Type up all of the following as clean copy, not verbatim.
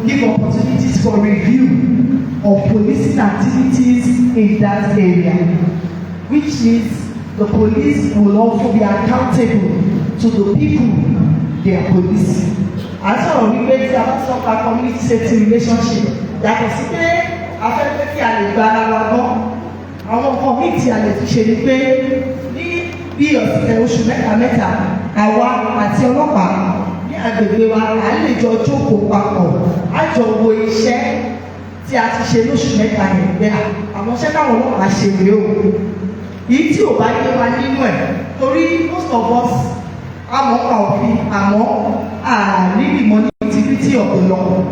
give opportunities for review of policing activities in that area, which means the police will also be accountable to the people they are policing. As for we about some community safety relationship, that is pé afẹ́fẹ́ kí a lè gba ara wa gbọ́. Àwọn nǹkan míì tí a lè fi ṣe ni pé ní bí oṣù mẹ́ta àwa àti ọlọ́pàá ní agbègbè wa à lè jọ jókòó papọ̀ á jọ wo iṣẹ́ tí a ti ṣe lóṣù mẹ́ta yẹn bẹ́ẹ̀ àwọn iṣẹ́ káwọn ọlọ́pàá ṣe rèé o. Èyí tí ò bá yé wa nínú ẹ̀ torí most of us àmọ́ pa òfin àmọ́ really money activity of the law.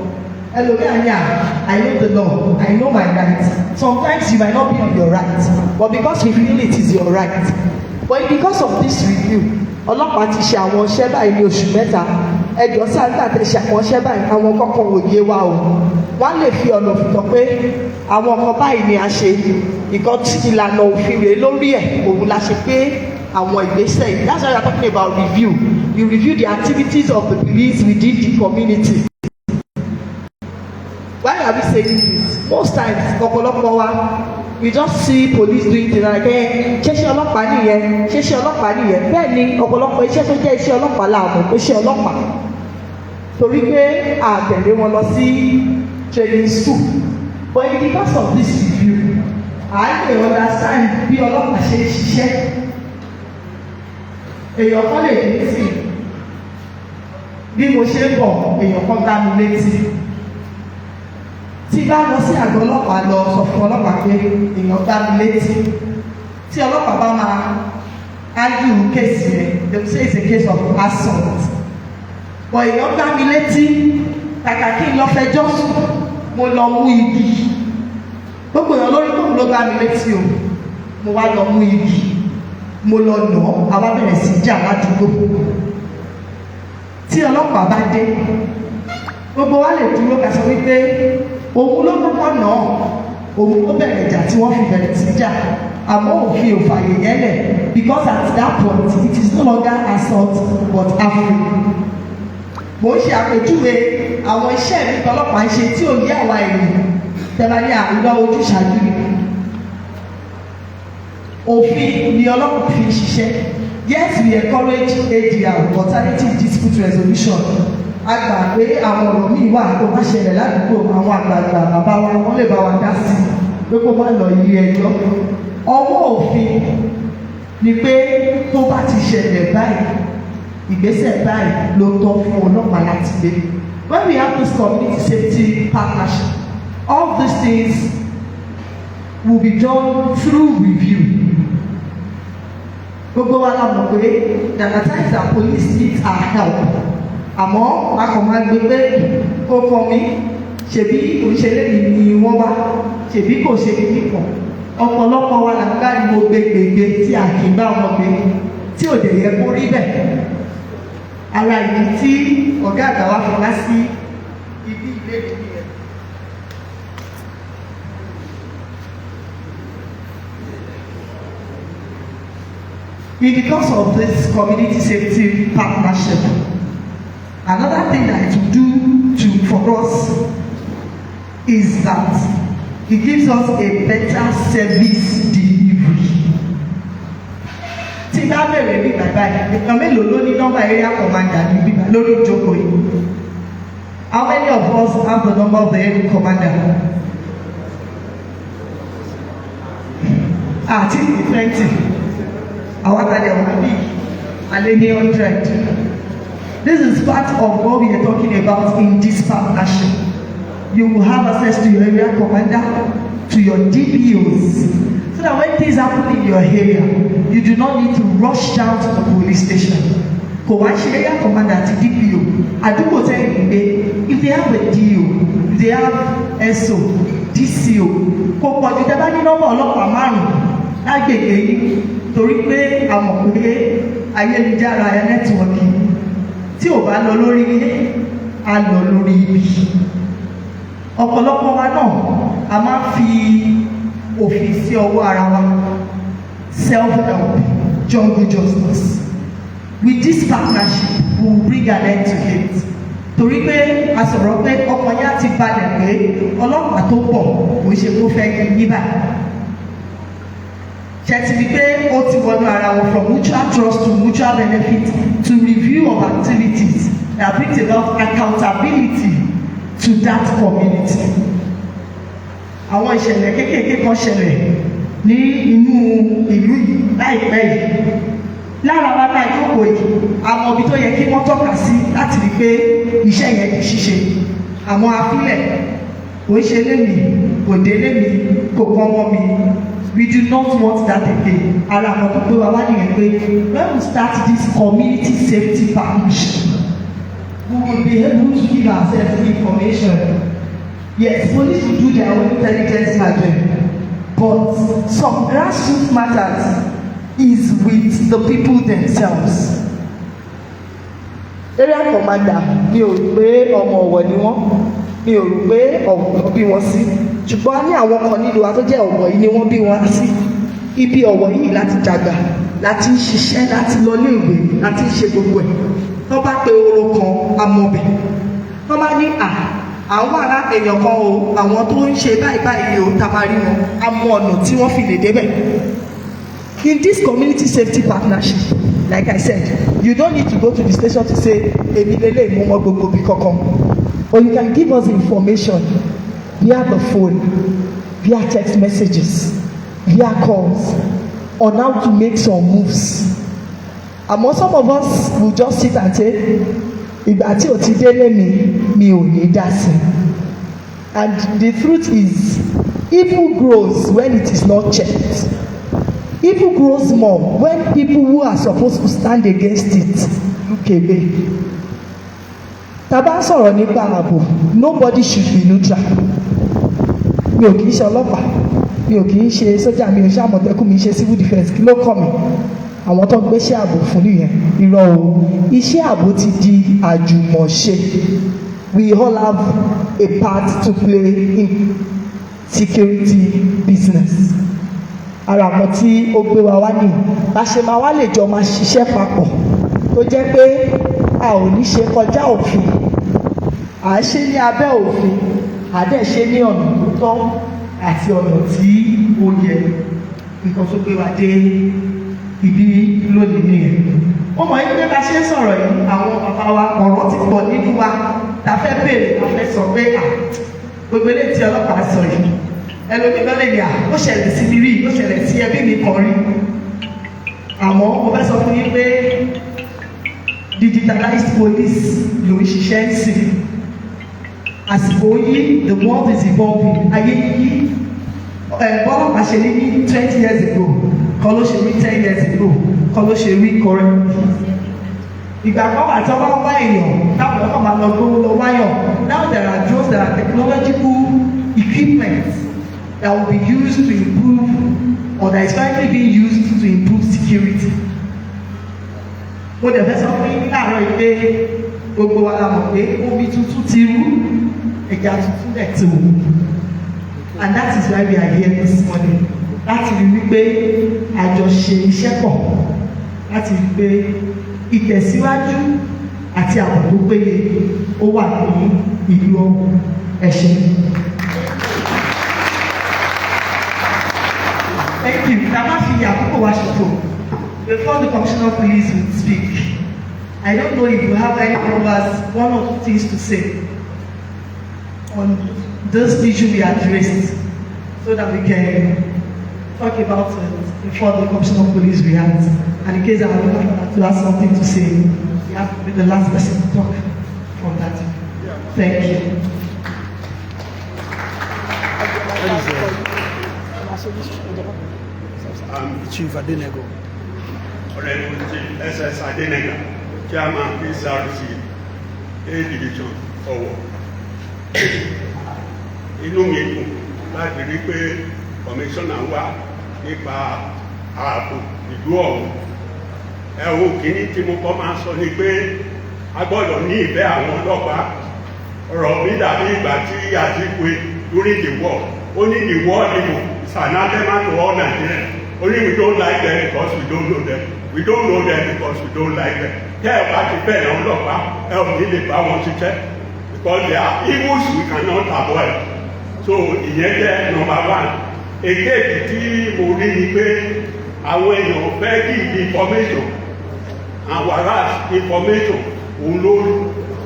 Hello, I know the law, I know my rights. Sometimes you might not be on your rights, but because we feel it is your right. But because of this review, ọlọ́pàá ti ṣe àwọn iṣẹ́ báyìí ní oṣù mẹ́ta. Ẹjọ́ sáńtà tẹ ṣe àwọn iṣẹ́ báyìí àwọn kọ́kọ́ òye wa o. Wọ́n lè fi ọ̀nà òfìtàn pé àwọn ọkọ̀ báyìí ni a ṣe. Ìkan tí ìlànà òfin rèé lórí ẹ̀ òun la ṣe pé àwọn ìgbésẹ̀ yìí. That's why we are talking about review. You review the activities of the police within the community. Why are we saying this? Most times, ọ̀pọ̀lọpọ̀ wa, we just see police doing things like ṣé ọlọ́pàá nìyẹn, ṣé ọlọ́pàá nìyẹn. Bẹ́ẹ̀ ni ọ̀pọ̀lọpọ̀ iṣẹ́ tó jẹ́ iṣẹ́ ọlọ́pàá la mọ̀ pé iṣẹ́ ọlọ́pàá. Torí pé a tẹ̀lé wọn lọ sí training school. But because of this review, I dey understand bí ọlọ́pàá ṣe ń ṣiṣẹ́. Èèyàn kan lè dé sí bí mo ṣe ń bọ̀ èèyàn kan dá mi létí. Tí bá lọ sí àgọ́ ọlọ́pàá lọ sọ fún ọlọ́pàá pé èèyàn dá mi létí. Tí ọlọ́pàá bá máa argue case yẹn, they will say it's a case of assault. But èèyàn dá mi létí kàkà kí n lọ fẹjọ́ sùn mo lọ mú igi. Gbogbo èèyàn lórí tóun ló dá mi létí o, mo wá lọ mú igi. Mo lọ nà án, àwa bẹ̀rẹ̀ sí jà ládùúgbò. Tí ọlọ́pàá bá dé, gbogbo wa lè dúró ká sọ wípé òun ló kọ́kọ́ nà án, òun ló bẹ̀rẹ̀ ìjà tí wọ́n fi bẹ̀rẹ̀ sí jà. Àmọ́ òfin ò fààyè yẹn lẹ̀ because at that point it is no longer assault but affray. Mo ń ṣe àpèjúwe àwọn iṣẹ́ mi tí ọlọ́pàá ń ṣe tí ò ní àwa ènìyàn tẹ́lá ní àwùjọ ojúṣàájú ni. Òfin ni ọlọ́pàá fi ń ṣiṣẹ́. Yes, we encourage ADR, alternative dispute resolution. A gbà pé àwọn ọ̀rọ̀ míì wà tó bá ṣẹlẹ̀ ládùúgbò àwọn àgbààgbà bàbá wa wọ́n lè bá wa dá sí i pé kó má lọ ilé ẹjọ́. Ọwọ́ òfin ni pé tó bá ti ṣẹlẹ̀ báyìí ìgbésẹ̀ báyìí ló tọ́ fún ọlọ́pàá láti gbé. When we have this community safety partnership, all these things will be done through review. Gbogbo wa la mọ̀ pé there are times that police need our help. Àmọ́ a kò máa gbé pé kó kọ́ mi ṣèbí òṣèré mi ni wọ́n wá ṣèbí kò ṣe kíní kan. Ọ̀pọ̀lọpọ̀ wa là ń gbáriwo gbégbégbé tí a kì í bá wọn gbé tí ò dẹ̀ yẹ kó rí bẹ́ẹ̀. Ara ìdí tí ọ̀gá àgbà wa fọlá sí ibi ilé mi nìyẹn. Because of this community safety partnership, another thing that it will do for us is that it gives us a better service delivery. Tí bá bẹ̀rẹ̀ bí bàbá yìí, ìkan mélòó ló ní nọ́mbà area commander ní bíbá lórí ìjókòó yìí? How many of us have the number of the area commander? Àti ìfẹ́ǹtì. Our alẹ́ ní 100. This is part of what we are talking about in this partnership. You will have access to your area commander, to your DPOs, so that when things happen in your area, you do not need to rush down to the police station. Kò wá ṣe area commander àti DPO. Àdúgbò tẹ́lẹ̀ gbé, if they have a DO, if they have SO, DCO, kò pọ̀ jù tẹ́ bá ní nọ́mbà ọlọ́pàá márùn-ún lágbègbè yìí. Torí pé a mọ̀ pé ayélujára ẹ̀ nẹ́tíwọ̀kì tí ò bá lọ lórí ilé a lọ lórí ibi. Ọ̀pọ̀lọpọ̀ wa náà a máa fi òfin sí ọwọ́ ara wa, self-help, jungle justice. With this partnership, we will bring an end to it. torí pé a sọ̀rọ̀ pé ọkọ̀ yẹn á ti balẹ̀ pé ọlọ́pàá tó pọ̀ kò ṣe kó fẹ́ yí báyìí. ṣe ti di pé ó ti wọnú ara wọn from mutual trust to mutual benefit to review of activities that brings about accountability to that community. àwọn ìṣẹ̀lẹ̀ kéékèèké kan ṣẹlẹ̀ ní inú ìlú yìí láìpẹ́ yìí lára wa náà ìjókòó yìí àwọn ibi tó yẹ kí wọ́n tọ́ka sí láti rí pé iṣẹ́ yẹn di ṣíṣe àwọn afílẹ̀ kò ń ṣe lémi kò dé lémi kò kàn wọ́n mi. We do not want that again. Ara àwọn tó gbé wa wá nìyẹn pé when we start this community safety partnership, we will be able to give ourselves information. Yes, police will do their own intelligence gathering, but some grassroots matters is with the people themselves. Area commander mi ò rò pé ọmọ Ọ̀wọ̀ ni wọ́n, mi ò rò pé Ọ̀wọ̀ bí wọ́n sí, ṣùgbọ́n ní àwọn kan nílùú wa tó jẹ́ Ọ̀wọ̀ yìí ni wọ́n bí wọn sí. Ibi Ọ̀wọ̀ yìí láti dàgbà, láti ń ṣiṣẹ́, láti lọ léèwé, láti ń ṣe gbogbo ẹ̀. Wọ́n bá pe oró kan amọ̀bẹ̀, wọ́n bá ní àwọn ará èèyàn kan o, àwọn tó ń ṣe báyìí báyìí o, tabari wọn, a mọ ọ̀nà tí wọ́n fi lè débẹ̀. In this community safety partnership, like I said, you don't need to go to the station to say, èmi lélẹ̀ mú wọn gbogbo bí kankan. Or you can give us information via the phone, via text messages, via calls, on how to make some moves. Àmọ́ some of us will just sit and say, ìgbà tí o ti délé mi ò ní dá sí. And the truth is, evil grows when it is not checked. Evil grows more when people who are supposed to stand against it look away. Tá bá sọ̀rọ̀ nípa ààbò, nobody should be neutral. Mi ò kì í ṣe ọlọ́pàá, mi ò kì í ṣe sójà, mi ò ṣe àmọ̀tẹ́kùn, mi ò ṣe civil defence, kí ló kàn mí? Àwọn tó gbé iṣẹ́ ààbò fún nìyẹn. Irọ́ o, iṣẹ́ ààbò ti di àjùmọ̀ṣe. We all have a part to play in security business. Ara àwọn tí ó gbé wa wá nìyí, bá ṣe máa wá lè jọ máa ṣiṣẹ́ papọ̀ tó jẹ́ pé a ò ní ṣe kọjá òfin, à ń ṣe ní abẹ́ òfin, à dẹ̀ ṣe ní ọ̀nà tó tọ́ àti ọ̀nà tí ó yẹ. Nǹkan tó gbé wa dé ibi lónìí nìyẹn. Ó mọ̀ yín pé bá ṣe ń sọ̀rọ̀ yìí, àwọn bàbá wa ọ̀rọ̀ ti pọ̀ nínú wa, ta fẹ́ béèrè, ta fẹ́ sọ pé gbogbo eléyìí tí ọlọ́pàá sọ yìí, ẹlòmíì bá lè ní ó ṣẹlẹ̀ sí mi rí, ó ṣẹlẹ̀ sí ẹbí mi kan rí. Àmọ́ mo fẹ́ sọ fún yín pé digitalized police ló ń ṣiṣẹ́ sí i. Àsìkò yìí the world is evolving. Ayé yìí bọ́lọ́pàá ṣe ní 20 years ago, kọ́ ló ṣe ní 10 years ago, kọ́ ló ṣe rí current. Ìgbà kan wà tí wọ́n bá wá èèyàn táwọn ọkọ̀ máa lọ gbówó lọ wáyọ̀. Now there are drones, there are technological equipment that will be used to improve, or that is currently being used to improve security. Mo dẹ̀ fẹ́ sọ fún yín láàárọ̀ yìí pé gbogbo wa la mọ̀ pé omi tuntun ti rú, ẹja tuntun dẹ̀ ti wù. And that is why we are here this morning. Láti rí wípé àjọṣe iṣẹ́ pọ̀, láti rí pé ìtẹ̀síwájú àti ààbò tó péye ó wà ní ìlú ẹ̀ṣẹ̀. Thank you. Tàbá fi àkókò wa ṣètò. Before the Commissioner of Police will speak, I don't know if you have any members, one or two things to say on this issue we addressed, so that we can talk about it before the Commissioner of Police reacts. And in case I have to have something to say, you have to be the last person to talk from that. Thank you. Chief Adenego. Honorable Chief SS Adenego, Chairman PCRC, A Division, Owo. Inú mi dùn láti rí pé kọmíṣánná wà nípa ààbò ìlú ọ̀hún. Ẹ̀hún kìíní tí mo kọ́ máa sọ ni pé a gbọ́dọ̀ ní ìfẹ́ àwọn ọlọ́pàá. Ọ̀rọ̀ mi dàbí ìgbà tí Atiba during the war. Only the war is anathema to all Nigerians. Only we don't like them because we don't know them. We don't know them because we don't like them. tẹ́ ẹ bá ti bẹ̀rẹ̀ ọlọ́pàá ẹ ò ní lè bá wọn ṣiṣẹ́ because they are evils we cannot avoid. So ìyẹn jẹ́ number one. Èkejì tí mo rí ni pé àwọn èèyàn fẹ́ kí information and whereas information òun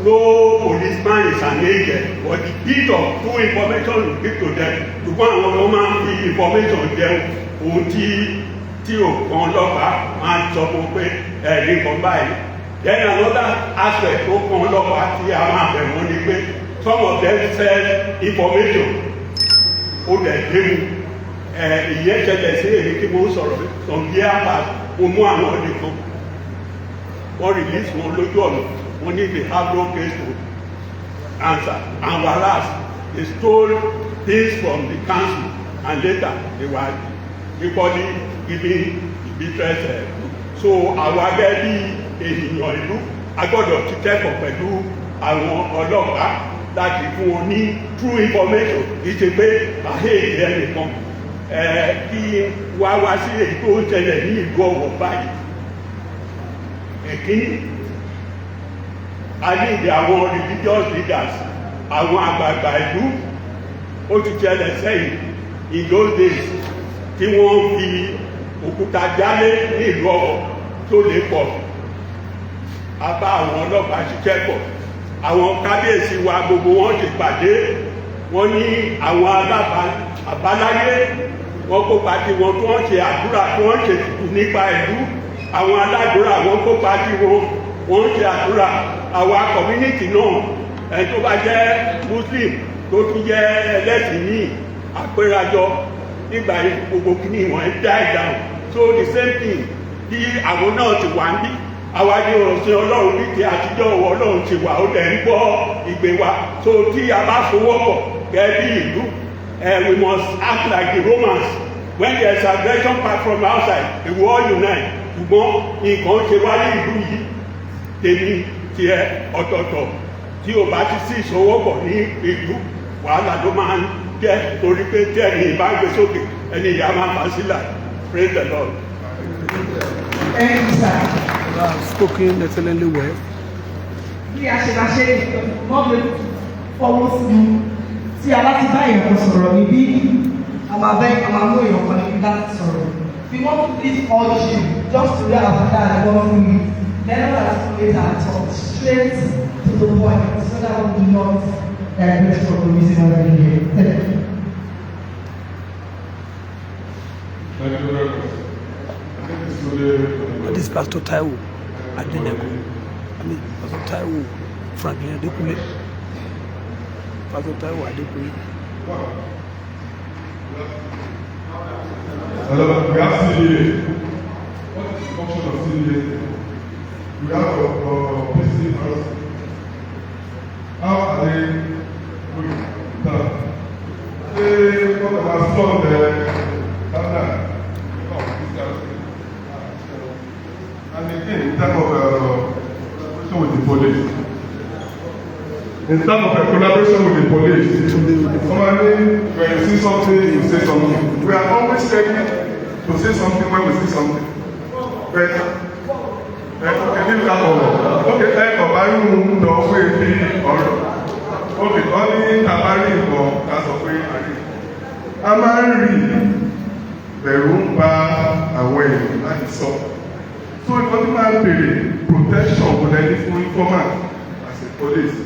no policeman is an agent but the bit of true information you give to them ṣùgbọ́n àwọn ọmọ máa ń fi information jẹun ohun tí òkan ọlọ́pàá máa ń sọ fún pé ẹ̀rí kan báyìí. Then another aspect tó kan ọlọ́pàá tí a máa bẹ̀rù ni pé some of them sell information ó dẹ̀ léwu. Ìyẹn ṣẹlẹ̀ sí èyí tí mo ń sọ̀rọ̀ some years back mo mú àwọn ọdẹ kan wọ́n release wọn lójú ọ̀nà wọ́n ní they have no case to answer and whereas they stole things from the council and later they were equally giving the interest. So àwọn agẹ́ bí ènìyàn ìlú a gbọ́dọ̀ ti kẹ́kọ̀ọ́ pẹ̀lú àwọn ọlọ́pàá láti fún wọn ní true information kì í ṣe pé àhẹ́ẹ̀dì ẹnìkan kí wá sí èyí tó ń ṣẹlẹ̀ ní ìlú Ọ̀wọ̀ báyìí. Èkíní a ní ìdí àwọn religious leaders àwọn àgbààgbà ìlú ó ti ṣẹlẹ̀ sẹ́yìn in those days tí wọ́n fi òkúta jálé ní ìlú Ọ̀wọ̀ tó lè pọ̀ a bá àwọn ọlọ́pàá ṣiṣẹ́ pọ̀ àwọn kábíyèsí wa gbogbo wọn ti pàdé wọ́n ní àwọn àbáláyé wọ́n kópa tí wọ́n tí wọ́n ṣe àdúrà tí wọ́n ṣe tùtù nípa ìlú àwọn aládùúrà wọ́n kópa tí wọ́n ṣe àdúrà àwọn community náà ẹni tó bá jẹ́ Muslim tó tún jẹ́ ẹlẹ́sìn ní àpérajọ nígbà gbogbo kìíní wọ́n die down. So the same thing bí àwọn náà ti wà ń bí àwa ní òsìn Ọlọ́run bí ti àtijọ́ Ọlọ́run ti wà ó lẹ̀ ń gbọ́ ìgbé wa. So tí a bá fowọ́pọ̀ gẹ́gẹ́ bí ìlú we must act like the Romans when there is aggression back from outside we will all unite. Ṣùgbọ́n nǹkan ṣe wá ní ìlú yìí tèmi tiẹ̀ ọ̀tọ̀ọ̀tọ̀ tí o bá ti sí ìṣòwòpọ̀ ní ìlú wàhálà ló máa ń jẹ́ torí pé tí ẹni ìbá gbé sókè ẹni ìyá máa fà sílẹ̀. Praise the Lord. Thank you, sir. Spoken excellently well. Bí a ṣe máa ṣe mọ́bí fọwọ́ sí tí a bá ti bá èèyàn kan sọ̀rọ̀ níbí a máa mú èèyàn kan níbi láti sọ̀rọ̀. We want to please urge you just to wear our father and God for you. Then let us wait and talk straight to the point so that we do not digress from the reason why we're here. Thank you. Thank you very much. I think this is This is Pastor Taiwo Adenego. Pastor Taiwo Franklin Adekule. Pastor Taiwo Adekule. We have CDA. What is the function of CDA? We have PC house. How are they doing? They have stored and again, in terms of collaboration with the police. In terms of collaboration with the police, normally when you see something, you say something. We are always ready to say something when we see something. But okay, leave that over. Okay, ọ̀bárùn-ún lọ fún èdè ọ̀rọ̀. Okay, wọ́n ní àbárí ìbọn kásọ̀ pé a máa ń rí bẹ̀rù ń ba àwọn èèyàn láti sọ. So ìwọ́n ti máa ń bèrè protection wọlé ní fún informant as a police.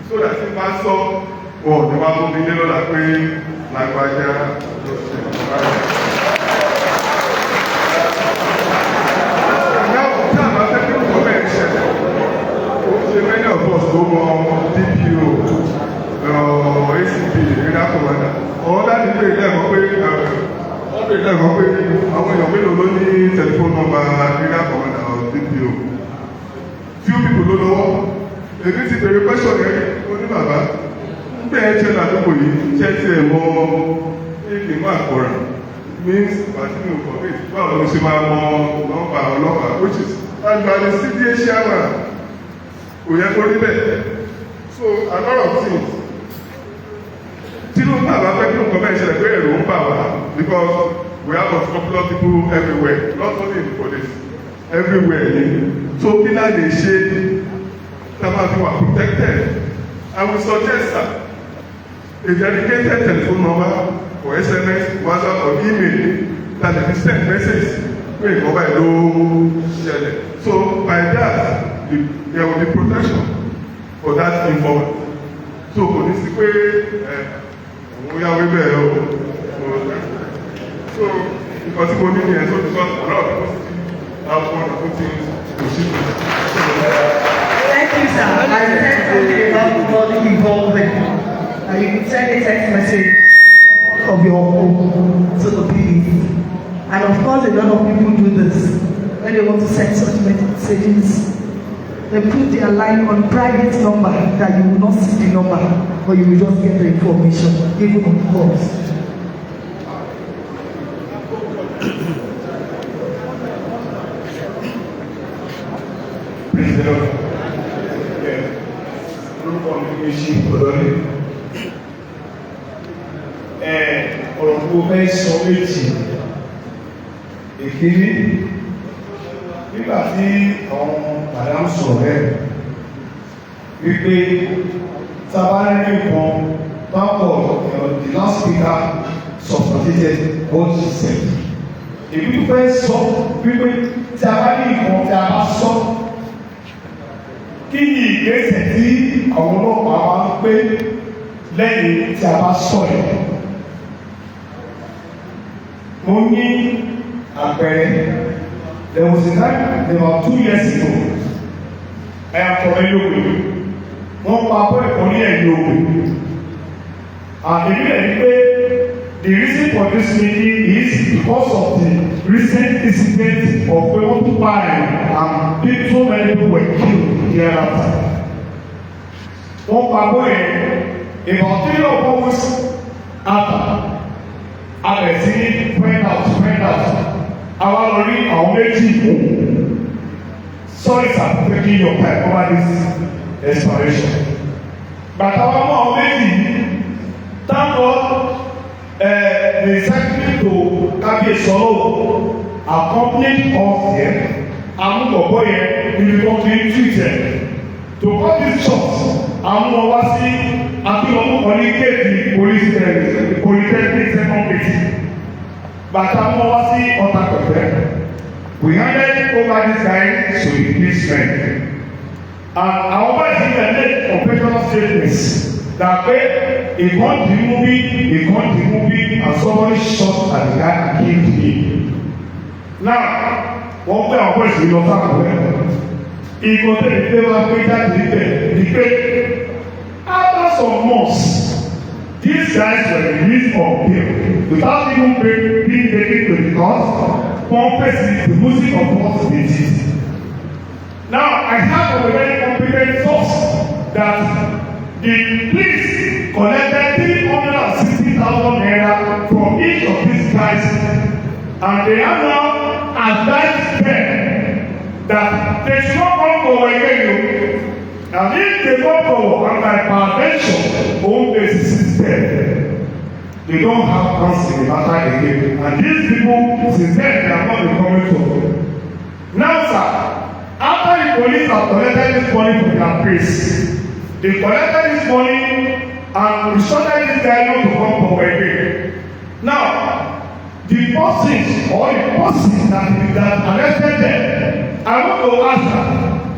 So that if I saw ọ̀ ní wàá mú mi ní lọ́la pé lágbájá ló ṣe ìwádìí. Many of us go on DPO, ACP, area commander. All that is very level pé àwọn èèyàn mélòó ló ní telephone number area commander or DPO. Few people ló lọ́wọ́. Èmi ti bèrè question yẹn oní bàbá. Ń bẹ̀ ẹ́ ṣe ládùúgbò yìí ṣe ti ẹ̀ mọ èké máa kọ̀ra. Means pàtí mi ò kọ̀ pé báwo ló ṣe máa mọ nọ́mbà ọlọ́pàá which is and by the CDA chairman. So a lot of things. Because we have popular people everywhere, not only in the police. everywhere ni. So kí náà lè ṣe tábà fi wà protected? I will suggest that a dedicated telephone number for SMS, WhatsApp or email that can send message wey mobile ló ṣẹlẹ̀. So by that there will be protection for that informant. So kò ní sí pé òun yá wí bẹ́ẹ̀ o. So because mo ní yẹn so because a lot of people have one or two things to see. Thank you, sir. I said something about body involvement. You can send a text message of your own to the police. And of course, a lot of people do this when they want to send such messages. They put their line on private number that you will not see the number, but you will just get the information, even on calls. Praise the Lord. Orúkọ mi ní ṣí Olórí. Ọ̀rọ̀ tó fẹ́ sọ méjì. Èkíní, nígbà tí àwọn madam sọ̀rọ̀ rẹ̀ wípé tábàárẹ̀ nìkan pápọ̀ the last speaker substantiated what she said. Èmi tó fẹ́ sọ wípé tí a bá ní nǹkan tí a bá sọ kí ni ìgbésẹ̀ tí àwọn ọlọ́pàá máa ń gbé lẹ́yìn tí a bá sọ ẹ̀. Mo ní àpẹẹrẹ. There was a time about 2 years ago. I am from Olugbenga. Wọ́n pa abọ́ ẹ̀kọ́ ní ẹ̀yìn Olugbenga. Èmi rẹ̀ ní pé the reason for this meeting is because of the recent incident of Owo and so many people were killed thereafter. Wọ́n pa abọ́ yẹn about 3 or 4 weeks after. Abẹ̀ sí spread out. Àwa lọ rí àwọn méjì kú. Sorry sir for taking your time over this exploration. Bàtà wa mú àwọn méjì thank God the secretary to Kábíyèsí Ọlọ́wọ̀ accompanied us there. Amúgbọ̀gbọ́ yẹn níbi tó fi ń tweet ẹ̀. To cut this short, àwọn ọmọ wá sí akílọ́mù kan ní kéèdì polytechnic second grade. Bàtà mọ́ wá sí ọ̀tà pẹ̀pẹ́. We handed over this guy to his friend. And àwọn bá ti bẹ̀ make operational statements that pé ìkan di movie and somebody shot at the guy and killed him. Now, wọ́n gbé àwọn bọ́ọ̀sì lọ sáàpẹ̀. Ìkọ̀ tẹ̀lé pé wá pé jáde bẹ̀ ní pé after some months, these guys were released on bail without even being taken to the court for facing the music of what they did. Now, I have from a very competent source that the police collected 360,000 naira from each of these guys, and they are now advised them that they should not come for again. And if they come for and by permission, home base system, they don't have counsel in the matter again. And these people, since then, they are not coming to. Now, sir, after the police have collected this money from their place, they collected this money and instructed this guy not to come for again. Now, the person that arrested them, I want to ask them,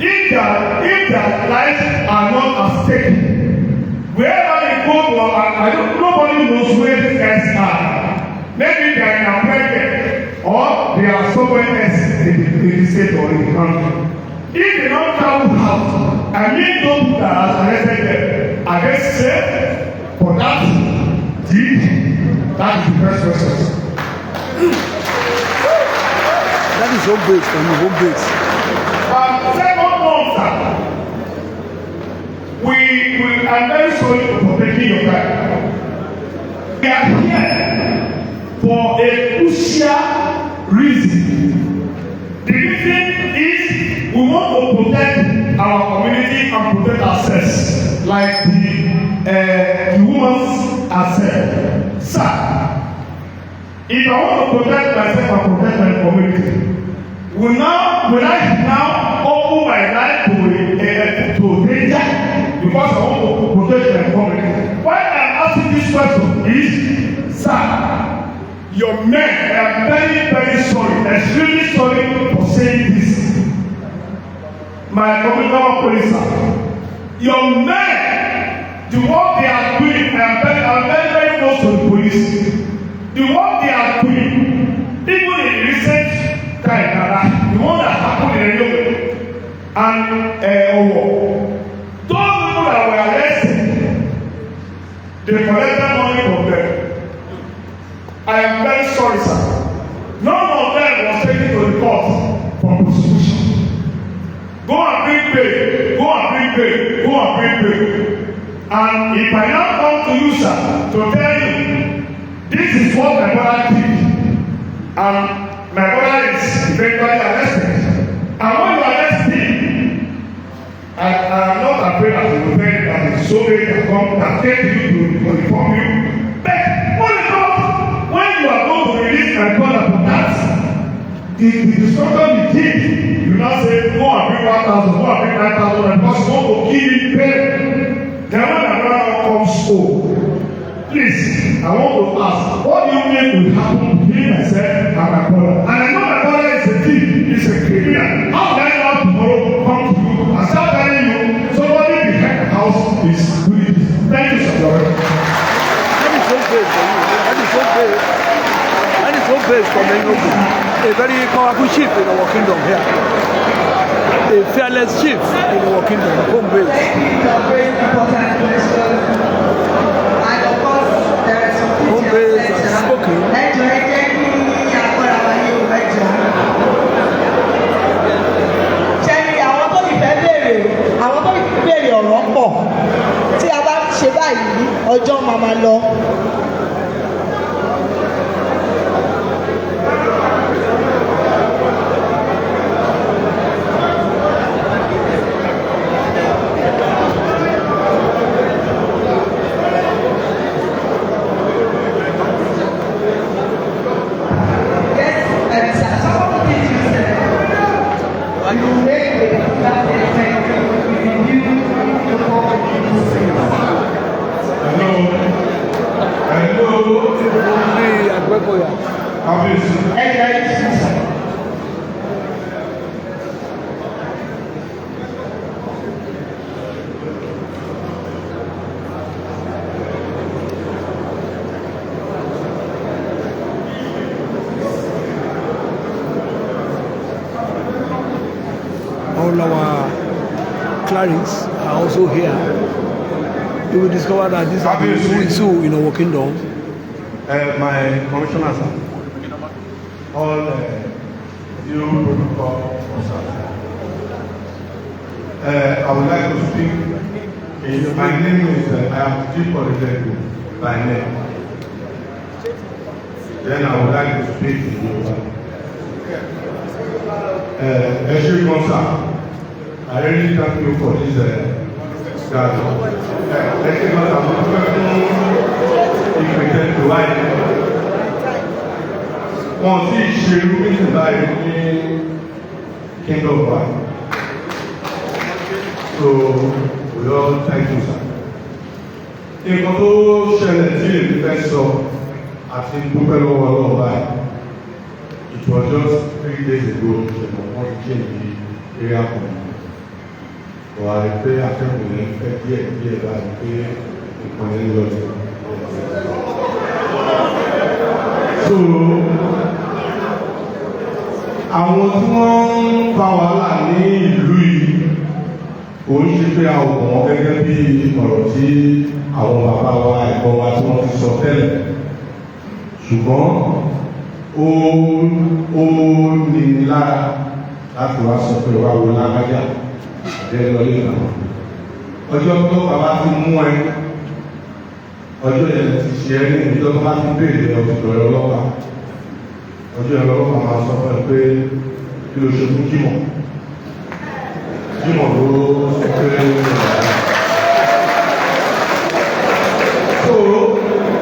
if their lives are not at stake, wherever they go to, nobody knows where these guys are. Maybe they are in a private or they are somewhere else in the state or in the country. If they don't travel out, I mean those that are arrested them, are they safe for that deed? That is the first question. That is home base for me, home base. Second one, sir. I'm very sorry for taking your time. We are here for a crucial reason. The reason is we want to protect our community and protect ourselves, like the woman has said. Sir, if I want to protect myself and protect my community, Will I now open my life to danger because I want to protect my family? Why I'm asking this question is, sir, your men, I am very, very sorry, extremely sorry for saying this. My commissioner police, your men, the work they are doing, I am very, very close to the police. The work they are doing, even in recent time, the one that happened in Enugu and Owo, those people that were arrested, they collected money from them. I am very sorry, sir. None of them was taken to the court for prosecution. Go and bring bail. Go and bring bail. Go and bring bail. And if I now come to you, sir, to tell you, this is what my brother did, and my brother is eventually arrested. And when you arrest him, I am not afraid that you will tell you that so many can come and take you to inform you. But when you are going to release my brother from that, the destruction you did, you now say, go and bring 1,000, go and bring 9,000, because you want to give him pain. Then when my brother comes home, please, I want to ask, what do you think will happen to me, myself, and my brother? And I know my brother is a thief, he's a criminal. How can I now tomorrow come to you and start telling you somebody behind the house is doing this? Thank you, sir. That is so big for you. That is so big. That is so big for Enugu. A very powerful chief in our kingdom here. A fearless chief in our kingdom, home base. Thank you for a very important question. And of course, there are some things you have said, spoken. Ṣẹ́ni àwọn tó ìfẹ́ béèrè, àwọn tó ìfẹ́ béèrè ọ̀rọ̀ pọ̀. Tí a bá ṣe báyìí, ọjọ́ máa lọ. All our clerics are also here. You will discover that this is who is who in our kingdom. My commissioners, all due protocol officers. I would like to speak. My name is I am Chief Olugbenga by name. Then I would like to speak in Yoruba. Monsieur Gonsa, I really thank you for this gathering. Monsieur Gonsa, I'm going to write. Wọ́n ti ṣe irú méjì báyìí ní Kingdom wa. So, we all thank you, sir. Nǹkan tó ṣẹlẹ̀ tí èmi fẹ́ sọ àti dúpẹ́ lọ́wọ́ ọlọ́run báyìí. It was just 3 days ago ṣẹ̀mọ̀ wọ́n ti change the area community. Wà á rí pé akẹ́kọ̀ọ́ yẹn fẹ́ díẹ̀ báyìí pé nǹkan yẹn lọ sí. So, àwọn tí wọ́n ń fa wàhálà ní ìlú yìí kò ń ṣe pé àwọn ọmọ gẹ́gẹ́ bí ọ̀rọ̀ tí àwọn bàbá wa ẹ̀kọ́ wa tí wọ́n ti sọ tẹ́lẹ̀ ṣùgbọ́n ó ní lára láti wá sọ pé wá wo lágbájá àbẹ́ lọlé ìgbà ọjọ́ tó bàbá ti mú ẹ ọjọ́ yẹn ti ṣe ẹ́ ní ìjọba bá ti béèrè ọ̀sùn ọlọ́pàá ọjọ́ yẹn lọ́wọ́ máa sọ fún ẹ pé kí ló ṣe fún Jímọ̀ ló sọ pé so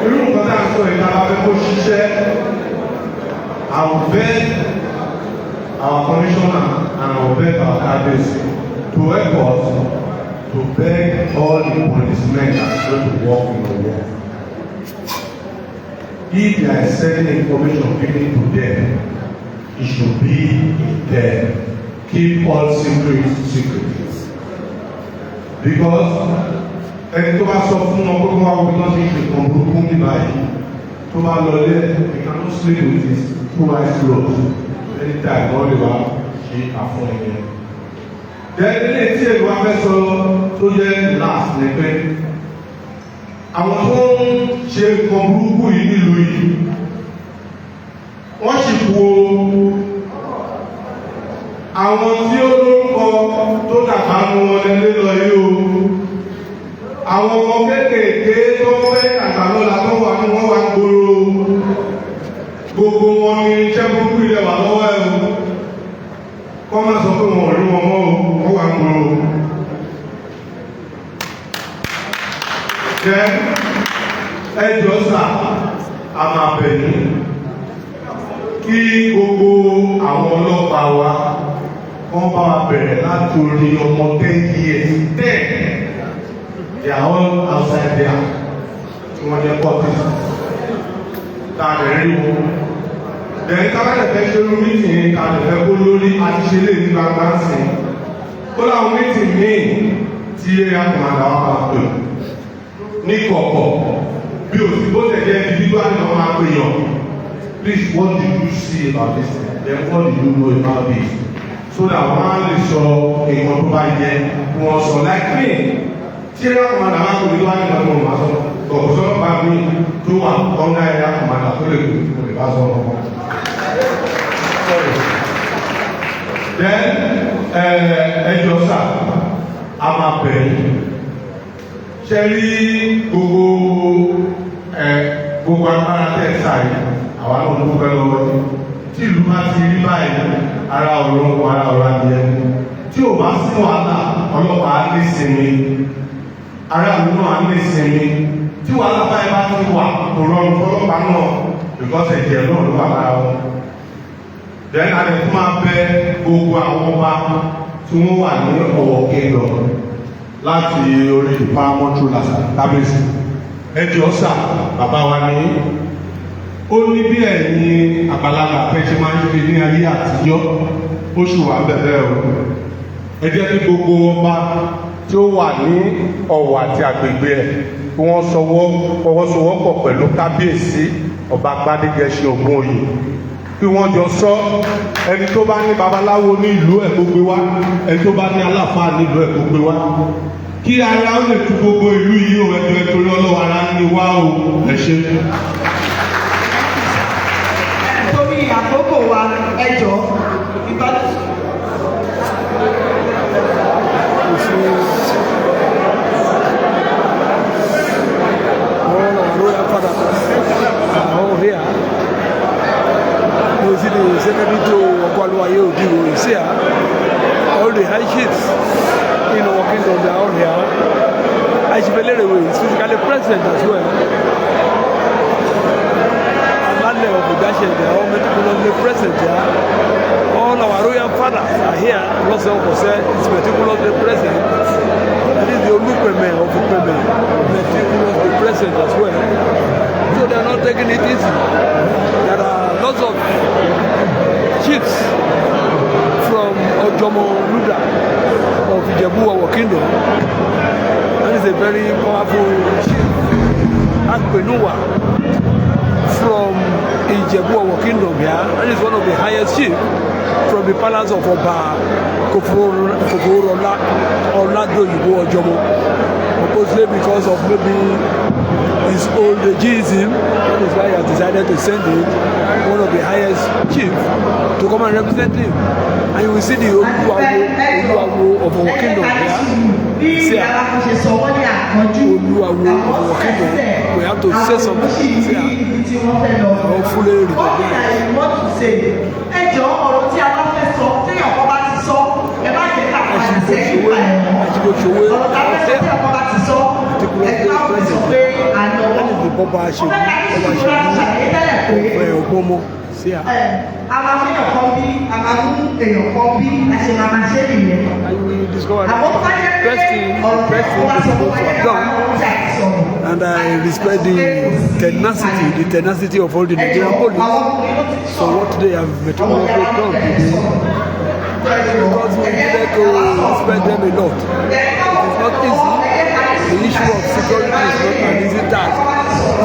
irú nǹkan tá à ń sọ yìí náà fẹ́ kó ṣiṣẹ́ àwọn bẹ́ẹ̀ àwọn commission Kábíyèsí to help us to beg all the policemen that are going to work in the work. If there is certain information given to them, it should be in there. Keep all secrets secret. Because ẹni tó bá sọ fún wọn pé wọn wọ́n ti ṣe kan burúkú ní báyìí tó bá lọ lé they cannot sleep with his two eyes closed anytime wọ́n lè wá ṣe àfún ẹ̀yẹ. Dẹ́gbẹ́lẹ́ tí èlò wa fẹ́ sọ tó jẹ́ last ni pé àwọn tó ń ṣe kan burúkú yìí nílùú yìí wọ́n sì kú àwọn tí ó lórúkọ tó dàgbà mú wọn lẹ́lẹ́ lọ yìí o àwọn ọmọ kéékèèké tó fẹ́ dàgbà lọ́la tó wà ní wọ́n wá gbòòrò gbogbo wọn ní iṣẹ́ burúkú ilẹ̀ wà lọ́wọ́ ẹ̀ o kọ́ máa sọ pé wọn ò rí wọn mọ́ o wọ́n wá gbòòrò. Jẹ́ ẹjọ́ sà a máa bẹ̀ ní kí gbogbo àwọn ọlọ́pàá wa wọ́n bá wa bẹ̀rẹ̀ láti orí ọmọ 10 years 10 they are all outside there tí wọ́n jẹ́ pọ́tì tààdé rí wọn. Bẹ̀rẹ̀ kábàlẹ̀ fẹ́ ṣe ló mítìn tààdé fẹ́ kó lórí àti ṣe lè ní gbangba sí i. Ó láwọn mítìn míì tí area commander wa máa pè ní kọ̀ọ̀kọ̀ bí òsì bó tẹ̀lé individual ni wọ́n máa pè yàn. Please, what did you see about this? Then what did you know about this? So that one lè sọ èèyàn tó bá yẹ kí wọ́n sọ like me. Tí ẹ̀rọ kọ̀mọ̀dà máa kò ní wá nígbà tó wọ́n sọ, kọ̀kọ̀ sọ́nà bá mi tó wà ọ̀nà ẹ̀rọ kọ̀mọ̀dà tó lè kò lè bá sọ ọ̀nà. Then ẹjọ́ sà, a máa bẹ̀rẹ̀. Ṣé rí gbogbo agbára tẹ̀ sáyé? Àwọn àwọn olùkọ́ lọ́wọ́ tí ìlú bá ti rí báyìí ara ọ̀rọ̀ ara ọ̀rọ̀ adìẹ tí ò bá sí wàhálà ọlọ́pàá á lè sinmi ara ìlú náà á lè sinmi tí wàhálà báyìí bá ti wà kò rọrùn fọlọ́pàá náà because ẹ̀jẹ̀ náà ló wà lára wọn. Then a lè tún máa bẹ gbogbo àwọn ọba tí wọ́n wà ní Owo Kingdom láti orí ìpamọ́tò làṣà Kábíyèsí ẹjọ́ sà bàbá wa ní. Ó ní bí ẹ̀yin àgbàlagbà fẹ́ ṣe máa ń ṣe ní ayé àtijọ́ ó sì wà bẹ̀rẹ̀ o. Ẹ jẹ́ kí gbogbo ọba tí ó wà ní Ọ̀wọ̀ àti àgbègbè ẹ̀ kí wọ́n fọwọ́sowọ́pọ̀ pẹ̀lú Kábíyèsí ọba Gbadegesin Ogunoye kí wọ́n jọ sọ ẹni tó bá ní babaláwo ní ìlú ẹ̀ kó gbé wá ẹni tó bá ní aláfáà ní ìlú ẹ̀ kó gbé wá kí ara ó lè tu gbogbo ìlú yìí o ẹgbẹ́ torí ọlọ́wọ́ ara ní wá o ẹ ṣe. Àkókò wa ẹjọ́ ìbátan. Royal father, here. You see the secretary to Ogunoye is here. All the high chiefs in Owo Kingdom they are all here. Ajibade is physically present as well. Of Udashe, they are all meticulously present here. All our royal fathers are here. Also, is meticulously present. That is the Olugbenga of Ukeme, meticulously present as well. So they are not taking it easy. There are lots of chiefs from Ojomo Luda of Owo Kingdom. That is a very powerful chief. Akpenuwa from Owo Kingdom here, and is one of the highest chiefs from the palace of Oba Oladoyibo Ojomo. Supposedly because of maybe his old ageism, that is why he has decided to send him one of the highest chiefs to come and represent him. And you will see the Oluwawo of Owo Kingdom here. Oluwawo of Owo Kingdom. We have to say something here. Hopefully, ẹjọ́ ọ̀rọ̀ tí a bá fẹ́ sọ tí ọkọ bá ti sọ ẹ má jẹ́ ká padà sẹ́yìn pa ẹ̀ ọ̀rọ̀ tá a fẹ́ sọ tí ọkọ bá ti sọ ẹ ká sọ pé àná wọn. Bọ́ba ṣe wú ọba ṣe wú ọ̀pọ̀ ọmọ is here. Àwọn èèyàn kan bí àṣẹ máa ṣe nìyẹn. And we discovered Àwọn the best thing we're supposed to have done. And I respect the tenacity of all the Nigerian police. So what they have meticulously done today, because we needed to respect them a lot. It is not easy. The issue of security is not an easy task.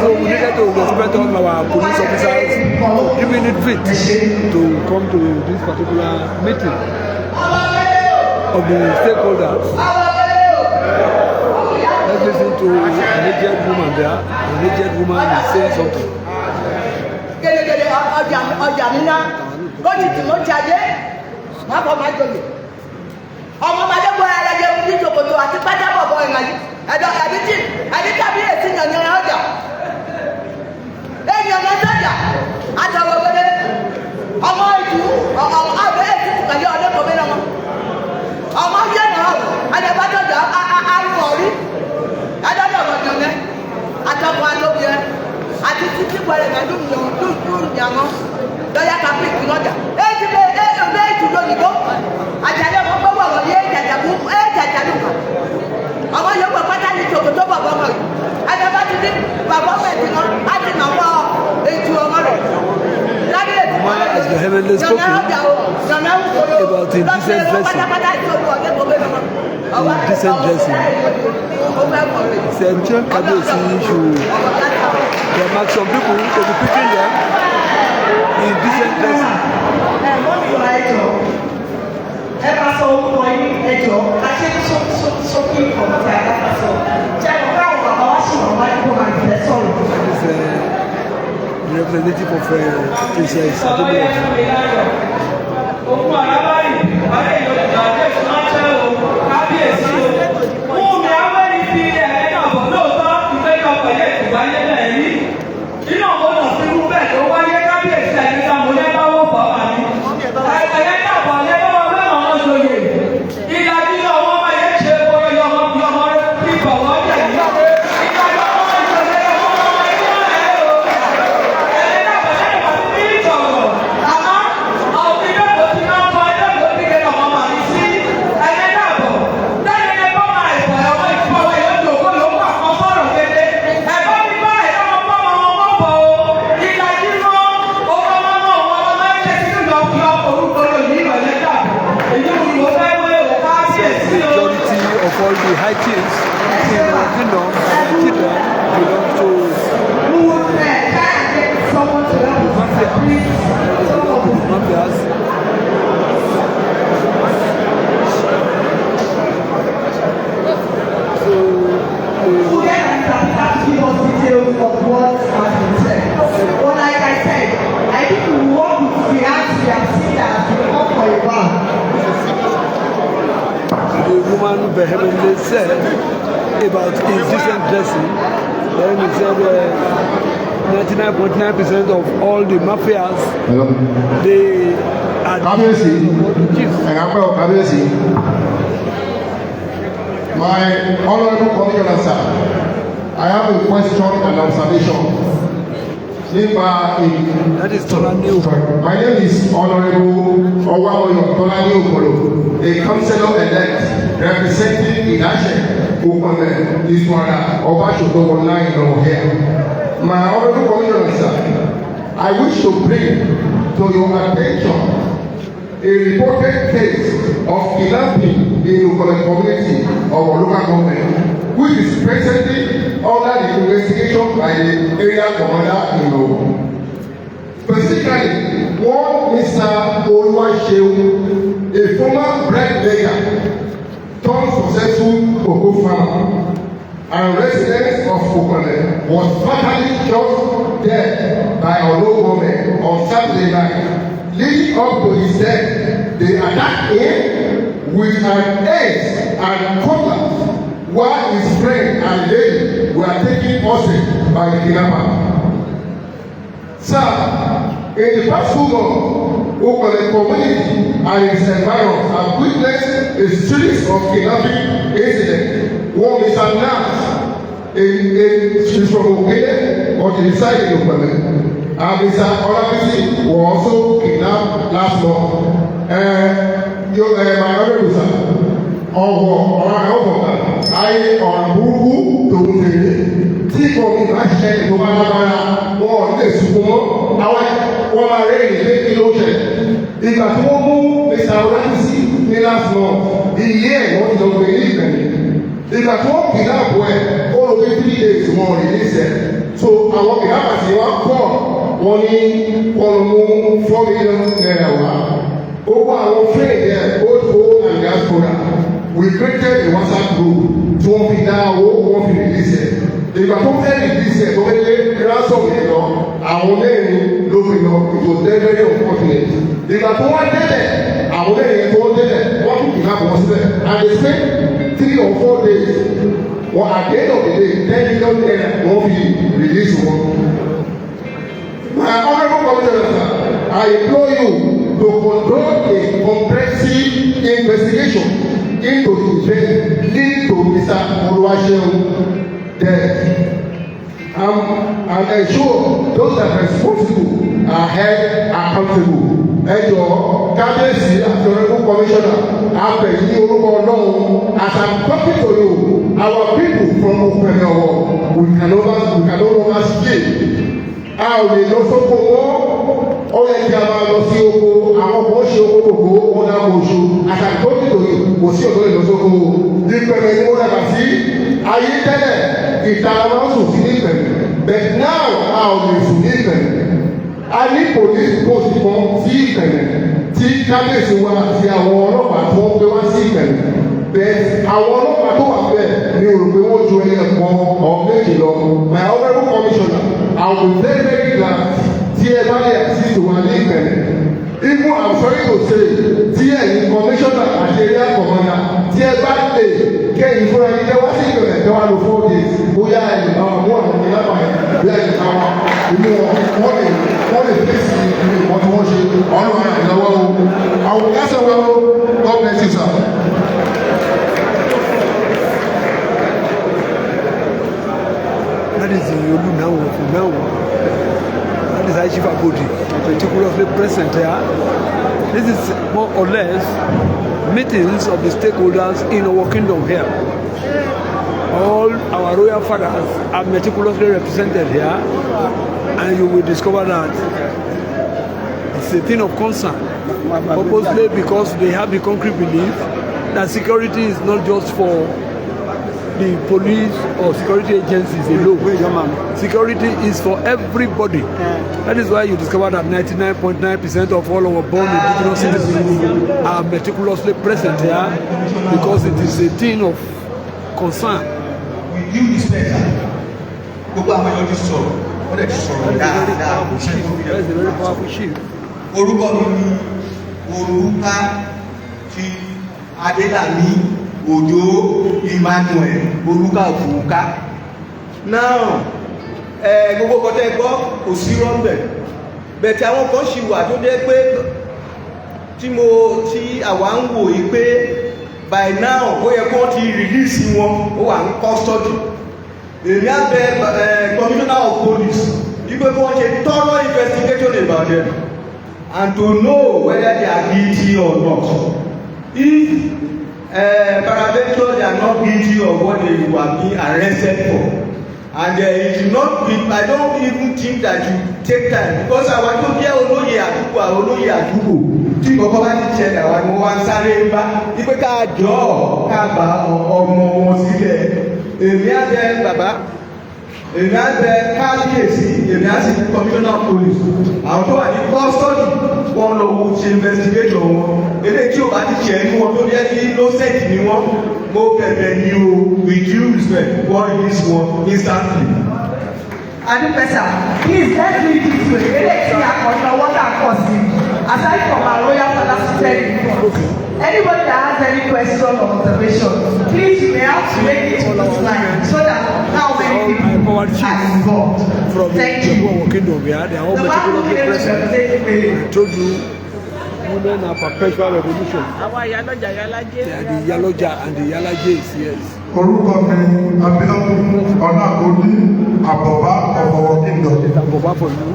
So we needed to respect all our police officers giving it fit to come to this particular meeting of the stakeholders. Let's listen to an aged woman there. An aged woman is saying something. Ọmọ ọmọdé bọ ara jẹ ní tòkòtò àti pátábọ̀ bọ ìrìn àjò ẹ̀dọ̀ ẹ̀bí kábíyèsí yànyàn ọjà èèyàn sọ́jà àtàwọn ọmọdé ọmọ ìtú ọ̀bẹ ètí kàyé ọdẹ kò mẹ́rin wọn ọmọ yẹn náà adébátọ́jà arúgbó orí adọ́dọ̀ ọ̀gbọ̀nyọ̀ngẹ́ àtọkùn àtọ́bíẹ́ àti títí pẹ̀lẹ́ mẹ́dún yàngọ́ lọ́yà kápẹ́ẹ̀tì lọ́jà èyí bẹ́ẹ̀ ìtúndó nìbó àjàlẹ̀ wọn gbọ́ wọ̀ wọ̀nyí jàjàdùkà ọmọ yóò gbọ́ pátá ní tòkòtò bàbá ọmọ yìí adébá ti ní bàbá ọmọ ẹ̀dín náà á ti nà wọ́ ètò ọmọ rẹ̀ lábẹ́ ètò ọmọ rẹ̀ yọ̀nà ọjà o yọ̀nà òkòlò lọ́sẹ̀ ló pátápátá ìtòkò ọ̀gẹ́ kò bẹ́ẹ̀ lọ́mọ. Decent dressing. Central Kabiyesi should there are some people to be picking them in decent dressing. Ẹ máa sọ orúkọ yín ẹjọ́ àti sókè ọ̀gá àgbàsọ. Jẹ́ ọ̀gá àwọn bàbá wá sí ọ̀gá ìbò máa jẹ́ sọ̀rọ̀. The representative of Princess Atiba. Òkun àlábáyé, ọ̀rẹ́ ìyọ̀dà àdéhùn máa ń ṣẹ́ o, kábíyèsí o. Mú mi awẹ́rí fi ẹ̀rẹ́ náà bọ̀ lóòótọ́ ìgbẹ́jọ́ pẹ̀lẹ́ ìwáyé náà rí. Nínú ọ̀gbọ́n náà fi rú bẹ́ẹ̀ tó wáyé kábíyèsí ẹ̀ríkà mo lẹ́ bá wọ́n fọ́ wà ní. Ẹ̀yẹ́ dàbọ̀ lẹ́ bá wọn mẹ́wàá wọn lóye. Ìlàjì ọmọ ọmọ yẹn ṣe bóyá ọmọ bí bọ̀wọ́ jẹ̀ ní. Ìlàjì ọmọ ọmọ ìṣòro ọmọ ọmọ ẹgbẹ́ rẹ̀ o. Ẹ̀yẹ́ dàbọ̀ lẹ́yìn wà sí ìṣòro. Àmọ́ ọ̀gbìn náà kò sí náà kọ́ ẹgbẹ́ kò sí kẹ́lẹ́ ọmọ màmí sí. Ẹ̀yẹ́ dàbọ̀ lẹ́yìn ẹgbẹ́ máa ẹ̀fọ́ ọmọ ìfọwọ́ yóò dògbò ló wà kọ́ sọ̀rọ̀ kéde. Ẹ̀fọ́ mi bá ẹ̀dá ọmọ ọmọ bọ̀ o. Ìlàjì mọ́ owó ọmọ ọmọ ẹ̀ṣẹ̀ sínú lọ́kùnrin orúkọ lòdì ìrọ̀lẹ́ dàbọ̀. Èyí ni mo fẹ́ wé o kábíyèsí o. Majority of all the high chiefs in our kingdom and Atiba belong to mafias. So But like I said, I think we work with the hands we have seen that has been up for a while. the woman vehemently said about indecent dressing. Then he said 99.9% of all the mafias, they are chiefs. Kabiyesi. My honourable commissioner sir, I have a question and observation. That is Tolani Okolo. My name is Honourable Tolani Okolo, a councillor-elect representing Idashe, Okome, Iswara, Obashodo online over here. My honourable commissioner sir, I wish to bring to your attention a reported case of kidnapping in Okome community of our local government, which is presently under the investigation by the area commander in Owo. Specifically, one Mr. Oluwaseun, a former bread maker turned successful cocoa farmer and resident of Okone, was fatally shot dead by our local government on Saturday night. Leading up to his death, they attacked him with an axe and cutlass while his friend and lady were taken hostage by the kidnapper. Sir, in the past 2 months, Okone community and its environs have witnessed a series of kidnapping incidents. One Mr. Nas, she's from Okene, but she resides in Okone, Mr. Olabisi was also kidnapped last month. My honourable sir, ayé ọ̀ràn burúkú tòun tèrè tí kò ní ìbáṣẹ ìjọba lágbára wọn ò lè sunkún mọ́ wọ́n máa rẹ́ ìdílé kí ló ṣẹlẹ̀. Ìgbà tí wọ́n mú Mr. Olabisi ní last month, ilé ẹ̀ wọ́n ti lọ gbé ní ìgbẹ̀mí. Ìgbà tí wọ́n kidnap ẹ̀ ó lọ bí 3 days wọn release ẹ̀. So àwọn kidnappers yìí wọ́n pọ̀ wọ́n ní wọ́n mú 4 million naira wá. Gbogbo àwọn friend there both home and diaspora we created a WhatsApp group tí wọ́n fi dá owó wọ́n fi release ẹ̀. Ìgbà tó fẹ́ release ẹ̀ tó fẹ́ lé ransom yẹn lọ àwọn mẹ́rin ló fi lọ it was very very unfortunate. Ìgbà tó wá délẹ̀ àwọn mẹ́rin yẹn tó wọ́n délẹ̀ wọ́n tún kìnnà bọ̀ wọ́n síbẹ̀ and they say 3 or 4 days wọ́n at the end of the day 10 million naira wọ́n fi release wọn. My honourable commissioner sir, I implore you to conduct a comprehensive investigation into the event leading to Mr. Oluwaseun death and ensure those that are responsible are held accountable. Ẹ jọ̀ọ́ kábíyèsí àti honourable commissioner abẹ̀yìn ní orúkọ Ọlọ́run as I'm talking to you our people from Ogunoye we can no longer sleep. A ò lè lọ sóko mọ́ ó yẹ kí a máa lọ sí oko àwọn ọmọ ṣe oko kòkó wọn náà kò ṣo as I'm talking to you kò sí ọ̀dọ́ lè lọ sóko ìpẹ̀lẹ̀ ni wọ́n dàgbà sí ayé tẹ́lẹ̀ ìta máa ń sùn sí ní ìpẹ̀lẹ̀ but now a ò lè sùn ní ìpẹ̀lẹ̀. A ní police post kan sí ìpẹ̀lẹ̀ tí kábíyèsí wa àti àwọn ọlọ́pàá tó ń gbé wá sí ìpẹ̀lẹ̀ bẹ́ẹ̀ àwọn ọlọ́pàá tó wà bẹ́ẹ̀ ni o rò pé wọ́n ju ẹyẹ kan méjì lọ. My honourable commissioner I will be very very glad tí ẹ bá lè assist wa ní ìpẹ̀lẹ̀. Even I'm sorry to say tí ẹ̀yin commissioner àti area commander tí ẹ bá lè kẹ́yìn fúnra yín tẹ́ wá sí ìpẹ̀lẹ̀ tẹ́ wá lò 4 days bóyá ẹ̀yìn àwọn àwọn àwọn ìlànà ẹ̀ bí ẹ̀yìn àwọn ìlú wọn lè fèsì ìlú ìwọ̀n tí wọ́n ṣe ọlọ́run àìlọ́wọ́ o. Àwọn ìyáṣẹ́ wa o God bless you sir. That is the Olugbenga for now. That is Ajibade, meticulously present here. This is more or less meetings of the stakeholders in Owo Kingdom here. All our royal fathers are meticulously represented here, and you will discover that it's a thing of concern, purposely because they have the concrete belief that security is not just for the police or security agencies alone. Security is for everybody. That is why you discover that 99.9% of all our born indigenous citizens are meticulously present here because it is a thing of concern. With due respect, gbogbo àwọn èèyàn ti sọ̀rọ̀ wọ́n dẹ̀ ti sọ̀rọ̀ dáadáa. That's a very powerful chief. Orúkọ mi ni Olúká ti Adélàmí Òjó Emmanuel Olúká Òfurufú. Now gbogbo kọtẹ́ gbọ́ kò sí rọ́ńbẹ̀ bẹ̀tẹ̀ àwọn kan ṣì wà tó dé pé tí àwa ń wò yí pé by now ó yẹ kó ti release wọn ó wà ní custody. Èmi á bẹ̀ commissioner of police wípé kí wọ́n ṣe thorough investigation about them and to know whether they are guilty or not. If peradventure they are not guilty of what they were being arrested for, and it should not be, I don't even think that you take time because àwọn tó jẹ́ olóyè àdúgbò tí kọ́kọ́ bá ti ṣẹlẹ̀ àwọn ni wọ́n wá ń sáré bá wípé ká jọ ká bá ọmọ wọn sílẹ̀. Èmi á bẹ̀ bàbá, èmi á bẹ̀ kábíyèsí, èmi á sì bẹ̀ commissioner of police. Àwọn tó wà ní custody wọ́n lọ wo ṣe investigation wọn. Eléyìí tí o bá ti ṣẹ̀ ní wọn tó jẹ́ ní innocent ni wọ́n. Mo bẹ̀bẹ̀ ni o with due respect wọ́n release wọn instantly. Adúpẹ́sà, please let's do it this way. Eléyìí tí a kọ̀ ní ọwọ́ náà kọ̀ sí. Aside from our royal father seated in front, anybody that has any question or observation, please you may have to make it on the line so that how many people are involved. Thank you. Kingdom, they are all meticulously present. I told you, women are perpetual revolution. They are the Yaloja and the Yalajes, yes. Orúkọ mi Abiodun Ọlágódì Àbọ̀bá of Owo Kingdom. Àbọ̀bá for you.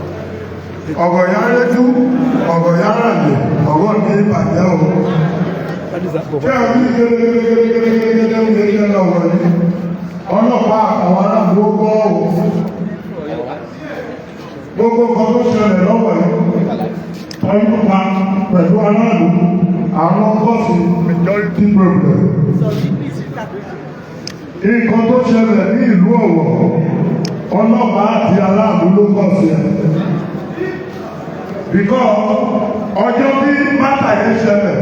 ọ̀gọ̀ yára lójú ọ̀gọ̀ yára lè ọ̀gọ̀ ní ìbàjẹ́ o. Ṣé o ní gẹ́gẹ́gẹ́gẹ́gẹ́gẹ́gẹ́ lọ́wọ́ yìí? Ọlọ́pàá àwọn aráàlú gbọ́ o. Gbogbo kan tó ṣẹlẹ̀ lọ́wọ́ yìí. Ọlọ́pàá pẹ̀lú aráàlú àwọn kọ́ọ̀sì majority problem. Nǹkan tó ṣẹlẹ̀ ní ìlú Ọ̀wọ̀ ọlọ́pàá àti aráàlú ló kọ́ọ̀sì ẹ̀. Because ọjọ́ bí bàtà yẹn ṣẹlẹ̀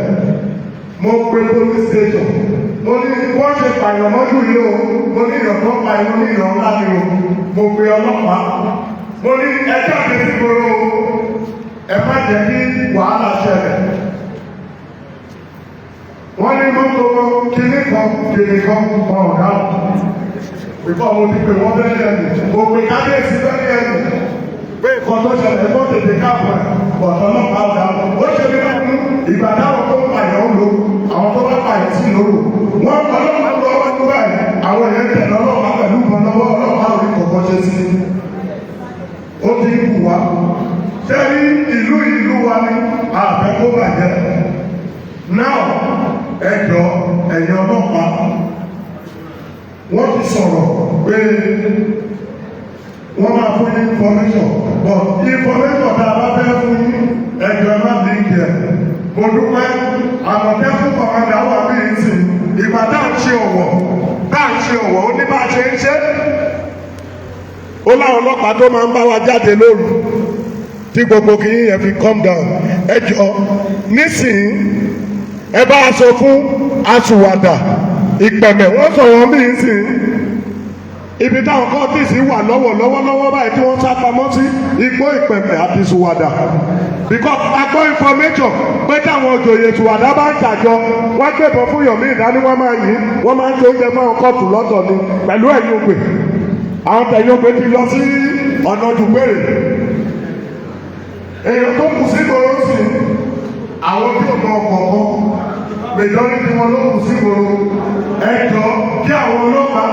mo pe police station mo ní wọ́n ṣe pààyàn mọ́jú yìí o mo ní ìyàn tó pa inú ní ìyàn ńlá ni o mo pe ọlọ́pàá mo ní ẹjọ́ mi sí gbòòrò o ẹ má jẹ́ kí wàhálà ṣẹlẹ̀ wọ́n ní mọ́tò kíní kan ọ̀gá bíkọ́ mo ti pè wọ́n bẹ́ẹ̀ ẹ̀mí mo pe kábíyèsí bẹ́ẹ̀ ẹ̀mí pé nǹkan tó ṣẹlẹ̀ kó tètè káàbọ̀ ẹ̀ bọ̀tọ̀ náà bá ọ̀dà ó ṣe ní ẹ̀kú ìgbà táwọn tó ń pààyàn ń lò àwọn tó bá pààyàn sí lòrò wọ́n ọlọ́pàá lọ wọ́n tó báyìí àwọn èèyàn tẹ̀lé ọlọ́pàá pẹ̀lú kan lọ́wọ́ ọlọ́pàá orí kọ̀ọ̀kan ṣe sí ó ti ń kù wá sẹ́rí ìlú wa ní àfẹ́ kó bàjẹ́ náà ẹjọ́ ẹ̀yìn ọlọ́pàá wọ́n ti sọ̀rọ̀ pé wọ́n máa fún yín information but information tá a bá fẹ́ fún yín ẹjọ́ ẹ má bí kẹ́ mo dúpẹ́ àmọ̀tẹ́kùn kọ̀ọ̀kan wà bí yín sí ìgbà tá à ń ṣe ọ̀wọ̀ ó ní bá a ṣe ń ṣe ó láwọn ọlọ́pàá tó máa ń bá wa jáde lóru tí gbogbo kìí yẹn fi calm down ẹjọ́ nísìnyí ẹ bá a sọ fún aṣùwàdà ìpẹ̀mẹ̀ wọ́n sọ̀rọ̀ bí yín sí ibi táwọn kọ́ọ̀tìsì wà lọ́wọ́ báyìí tí wọ́n sá pamọ́ sí igbó ìpẹ̀mẹ̀ àti ìṣùwàdà because agbó information pé táwọn òjòyè ìṣùwàdà bá ń ṣàjọ wọ́n gbébọn fún yọ̀mí ìdání wọ́n máa yìn wọ́n máa ń ṣe oúnjẹ fún àwọn kóòtù lọ́tọ̀ ni pẹ̀lú ẹ̀yìn ògbè àwọn tẹ̀yìn ògbè ti lọ sí ọ̀nà dùgbèrè èèyàn tó kù sí ìgboro sí àwọn tí ò mọ ọkọ̀ọ̀kan mẹjọ́rí tí wọ́n ló kù sí ìgboro ẹjọ́ kí àwọn ọlọ́pàá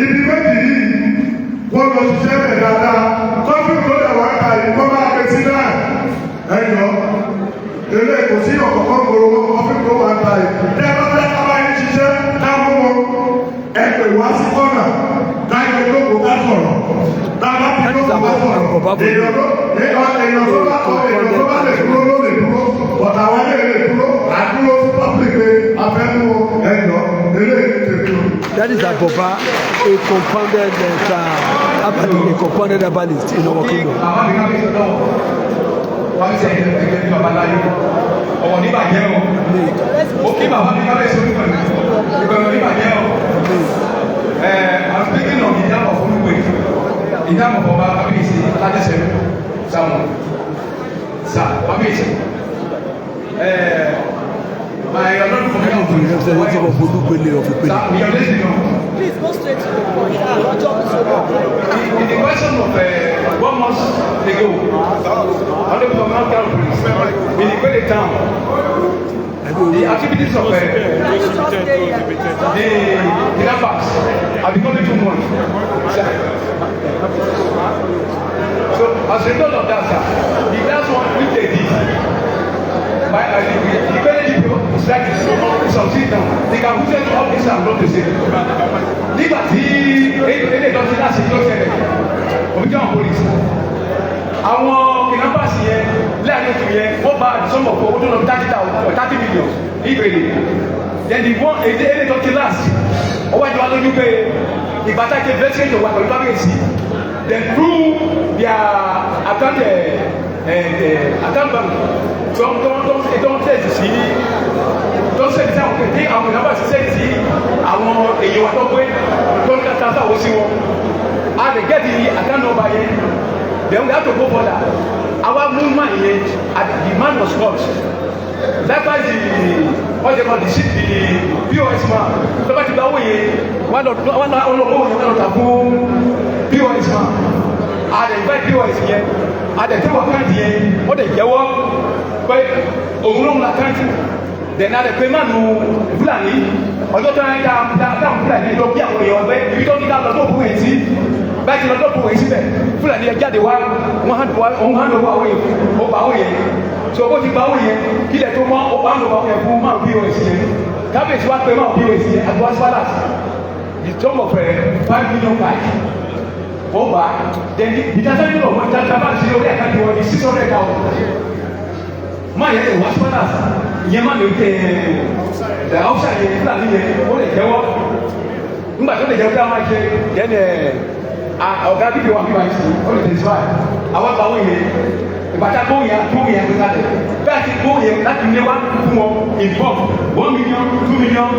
ibi méjì yìí wọ́n lọ ṣiṣẹ́ rẹ̀ dáadáa kọ́fí tó lè wá ká yìí kọ́ máa gbé sí náà ẹjọ́ ilé kò sí ọ̀kọ̀ọ̀kan gbòòrò wọn kọ́fí tó wá ká yìí tẹ́ ẹ bá fẹ́ ká bá yín ṣiṣẹ́ ká mú wọn ẹ pè wá sí kọ́nà ká yẹ lóko ká sọ̀rọ̀ tá a bá fi lóko ká sọ̀rọ̀ èèyàn tó bá lè dúró ló lè dúró bọ̀dà wa lè dúró àdúró fún pọ́blìkì afẹ́mú ẹ̀yọ́ eléyìí tètè. That is Agoba, a compounded herbalist in Owo Kingdom. Wọ́n ṣe ẹgbẹ́ bí babaláyé ọ̀wọ̀ níbàjẹ́ o. Ó kí bàbá mi kábẹ́ sórí pẹ̀lú ìgbẹ̀rún níbàjẹ́ o. I'm speaking of ìdáàbò fún ìwé ìdáàbò bọ̀bá kábíyèsí alájẹsẹ̀ Samuel Sa kábíyèsí. My honourable commissioner for representative of Olugbenga of Ipele. Please go straight to the point. In the question of 1 month ago, honourable commissioner in Ipele town, the activities of the kidnappers are becoming too much. So as a result of that, sir, the last one which they did, by the people strike some sit down, they can put all this and not the same. Nígbà tí ilé ìtọ́jú láti tó ṣẹlẹ̀, òbí jẹ́ àwọn police. Àwọn kidnappers yẹn lẹ́yìn oṣù yẹn wọ́n bá àdìsọ́mọ̀ fún owó tó lọ 30 million ní ìgbèlè. Then the one ilé ìtọ́jú last, ọwọ́ ìjọba lójú pé ìbátá ṣe investigate wà pẹ̀lú kábíyèsí. Then through their account bank tó ń tẹ̀sí sí àwọn pèpè àwọn ìnáwó ṣiṣẹ́ sí àwọn èèyàn wa tó gbé tó ń kàtà sáwọ́ sí wọn. A lè get the account number yẹn, then we have to go further. Our movement yẹn, the man was caught. Likewise the POS man tó bá ti gba owó yẹn wọ́n lọ ta fún POS man. A lè invite POS yẹn, a lè tẹ́wọ̀ àkáǹtì yẹn, ó lè jẹ́wọ́ pé òun ló ń la àkáǹtì. Then a lè pe mánu Fúlàní ọjọ́ tó ń dáhùn Fúlàní lọ bí àwọn èèyàn ọgbẹ́ ibi tó ní ká lọ tó kú èyí sí. báyìí lọ́dọ̀ bò wọ́n síbẹ̀ fúlàní ẹ jáde wá wọ́n hàn lọ́wọ́ àwọn yẹn ó bá àwọn yẹn tí owó ti gba àwọn yẹn kílẹ̀ tó mọ́ ó bá lọ́wọ́ àwọn yẹn fún máa bí wọ́n sí yẹn kábíyèsí wá pé máa bí wọ́n sí yẹn àti wá sọ́lá the term of 5 million back wọ́n bá then the transaction of one thousand bá ti lórí àkáǹtì wọn ní 600,000 máa yẹn lè wá sọ́lá ìyẹn máa lè tẹ ẹ̀ ọ́fíà yẹn fúlàní yẹn ó lè jẹ́wọ́ nígbà tó lè jẹ́ pé àwọn àṣẹ yẹn ọ̀gá bíbí wa bí wàá ṣe ó lè tẹ̀síwájú àwọn àgbà wọ̀nyẹ ìbàtà gbóhùnyà gbóhùnyà gbé kalẹ̀ bẹ́ẹ̀ ti gbóhùnyẹ láti lé wá fún wọn in bulk 1 million 2 million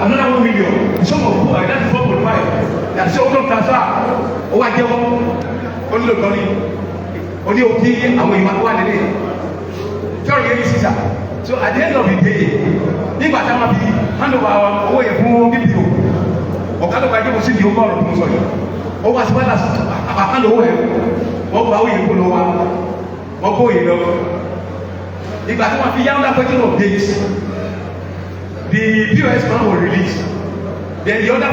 another 1 million ìṣòwò fún wa láti 4.5 yàtí ṣe ọdún transfer ó wá jẹ́wọ́ ó nílò lọ́rí ó ní òkè àwọn ìwà wà nílé fẹ́ràn yẹn ní sísà so at the end of the day nígbà táwọn máa fi hand over owó yẹn fún bíbí o ọ̀gá tó ka jẹ́ kó sí di ogún ọ̀rọ̀ tó ń sọ yìí ó wá sí wá láti àpapọ̀ lówó yẹn wọ́n gba owó yẹn kó lọ wá wọ́n kó yẹn lọ ìgbà tí wọ́n fi yáwó question of dates the POS man was released then the other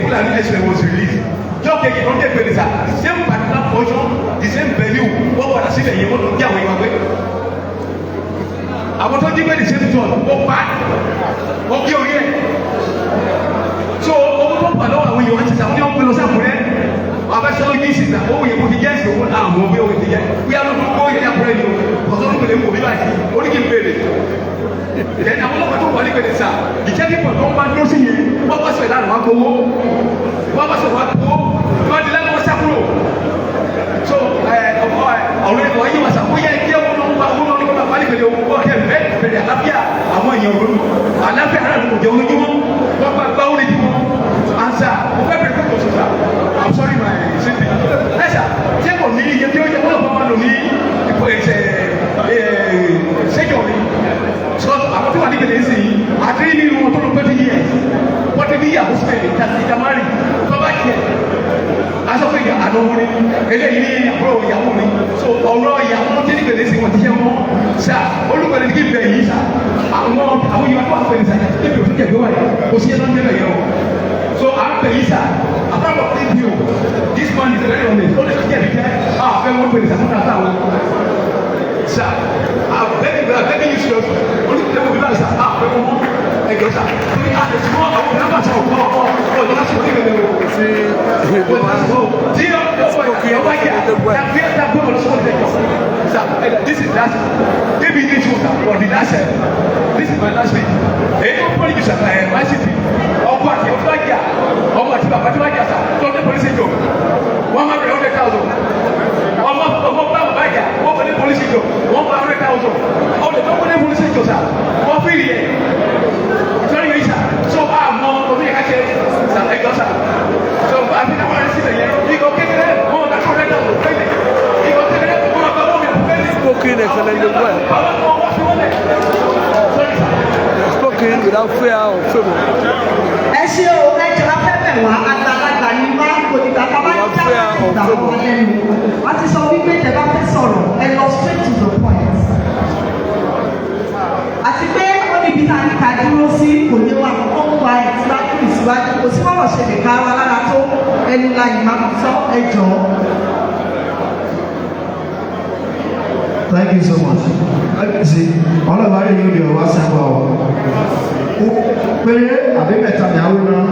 Fulani express was released just take it from the place the same particular portion the same venue wọ́n wọ́n síbẹ̀ yẹn wọ́n tó ń jẹ́ àwọn ìwà pé àwọn tó jí pé the same turn wọ́n pa wọ́n kí orí ẹ̀ so owó tó pa lọ́wọ́ àwọn èèyàn ti sàwọn ní wọ́n pè lọ sàkúrẹ́ abẹ́sẹ̀ yìí sì ta owó yẹn kò ti jẹ́ ìṣòwò àwọn ọmọ bí owó ti jẹ́ wíyá ló tó yẹ àkúrẹ́ ni o ọ̀sán ló pèlè ń wò bí báyìí ó ní kí n bèrè ẹ̀ẹ́dì àwọn ọlọ́pàá tó wà ní pèlè sà ìjẹ́ kíkọ̀ tó ń bá dúró sí yẹn wọ́n bá sọ̀rọ̀ láàrín wá gbowó wọ́n bá sọ̀rọ̀ wá gbowó wọ́n di lẹ́nu wọn sákúrò so ọ̀rọ̀ ẹ̀kọ́ yìí wà sàkóyá ẹ̀kí ẹ̀wọ̀n náà wà wọ́n náà ní kọ́nà wálé pèlè owó ọ̀kẹ́ bẹ̀rẹ̀ àlàáfíà àwọn èèyàn òru àlàáfíà náà ló jẹ́ olójúmọ́ wọ́n bá gbá orí jùmọ́ ansa mo fẹ́ bẹ̀rẹ̀ pẹ̀lú ọ̀sọ̀sà I'm sorry my city ẹ̀sà tí kò ní iye tí ó yẹ wọ́n máa lò ní ipò ẹ̀sẹ̀ ṣẹ́jọ̀ mi so àwọn tó wà níbi lè sìn àti nínú wọn tó lọ pẹ́ 20 years wọ́n ti ní ìyàwó sílẹ̀ ìjàmárì tó bá jẹ́ asọ́pẹ́ ìyá àdánwórí eléyìí ní àbúrò ìyàwó mi so ọ̀rọ̀ ìyàwó tó ní pèlè sí wọn ti jẹ́ wọn sá olùpẹ̀lẹ̀ kí bẹ̀ yìí sá àwọn ìyàwó tó wà pẹ̀lú sá níbi òfin kẹ̀kẹ́ wáyé kò sí ẹ̀dá ń tẹ́lẹ̀ yẹn o so à ń pè yìí sá apart of this view this man is very honest ó lè fi jẹ́ ìjẹ́ àfẹ́ wọn pèlè sá fún kàtà wọn sá àbẹ́bí yìí sọ olùpẹ̀lẹ̀ kò fi bá sá àfẹ́ wọn ẹjọ́ sá torí àtẹ̀síwọ́ àwọn ìdáná sọ ọ̀dọ́ láti wọ́n níbẹ̀ lẹ́wọ̀ tí ọ̀pọ̀ wájà tàbí ẹ̀dá gbọ́dọ̀ sọ́dọ̀ ẹ̀jọ̀ sá this is last maybe this was for the last this is my last week èyí tó pọ́lì jù sàkà ẹ̀ máa ṣe fi ọkọ̀ àti ọ̀pọ̀ wájà ọmọ àti bàbá tí wájà sá tó ní polisi jọ wọ́n máa bẹ̀rẹ̀ 100,000 ọmọ bá wájà wọ́n fẹ́ ní polisi jọ wọ́n máa 100,000 ọ̀dẹ̀ tó fẹ́ ní polisi jọ sá wọ́n fi rí ẹ̀ sọ́ni yìí sá so àmọ́ omi ẹ̀ka ṣe sá ẹ̀jọ́ sá so àfi náà wọ́n rẹ̀ síbẹ̀ yẹn ikọ̀ kékeré wọ́n máa kọ́ 100,000 fẹ́lẹ̀ ikọ̀ kékeré wọ́n máa kọ́ wọ́n mi fẹ́lẹ̀ spoken excellently well. Spoken without fear or favour. ẹ ṣe o ẹjọ afẹ́fẹ́ wa àgbàlagbà ni wá kò nígbà tá a bá ń jáwé ìgbà wọn lẹ́nu wọ́n ti sọ wípé tẹ́ bá fẹ́ sọ̀rọ̀ ẹ lọ straight to the point. àti pé ó níbi tá a ní ká dúró sí kò ní wà kó ń wa ìtìwájú ìsíwájú kò sí bọ́lọ̀ ṣe lè ká wa lára tó ẹnu la yìí máa sọ ẹjọ́. Thank you so much. Ọlọ́ba rẹ̀ yóò di ọ̀wá sábà ọ̀. Péré àbí mẹ́ta ní àwọn náà.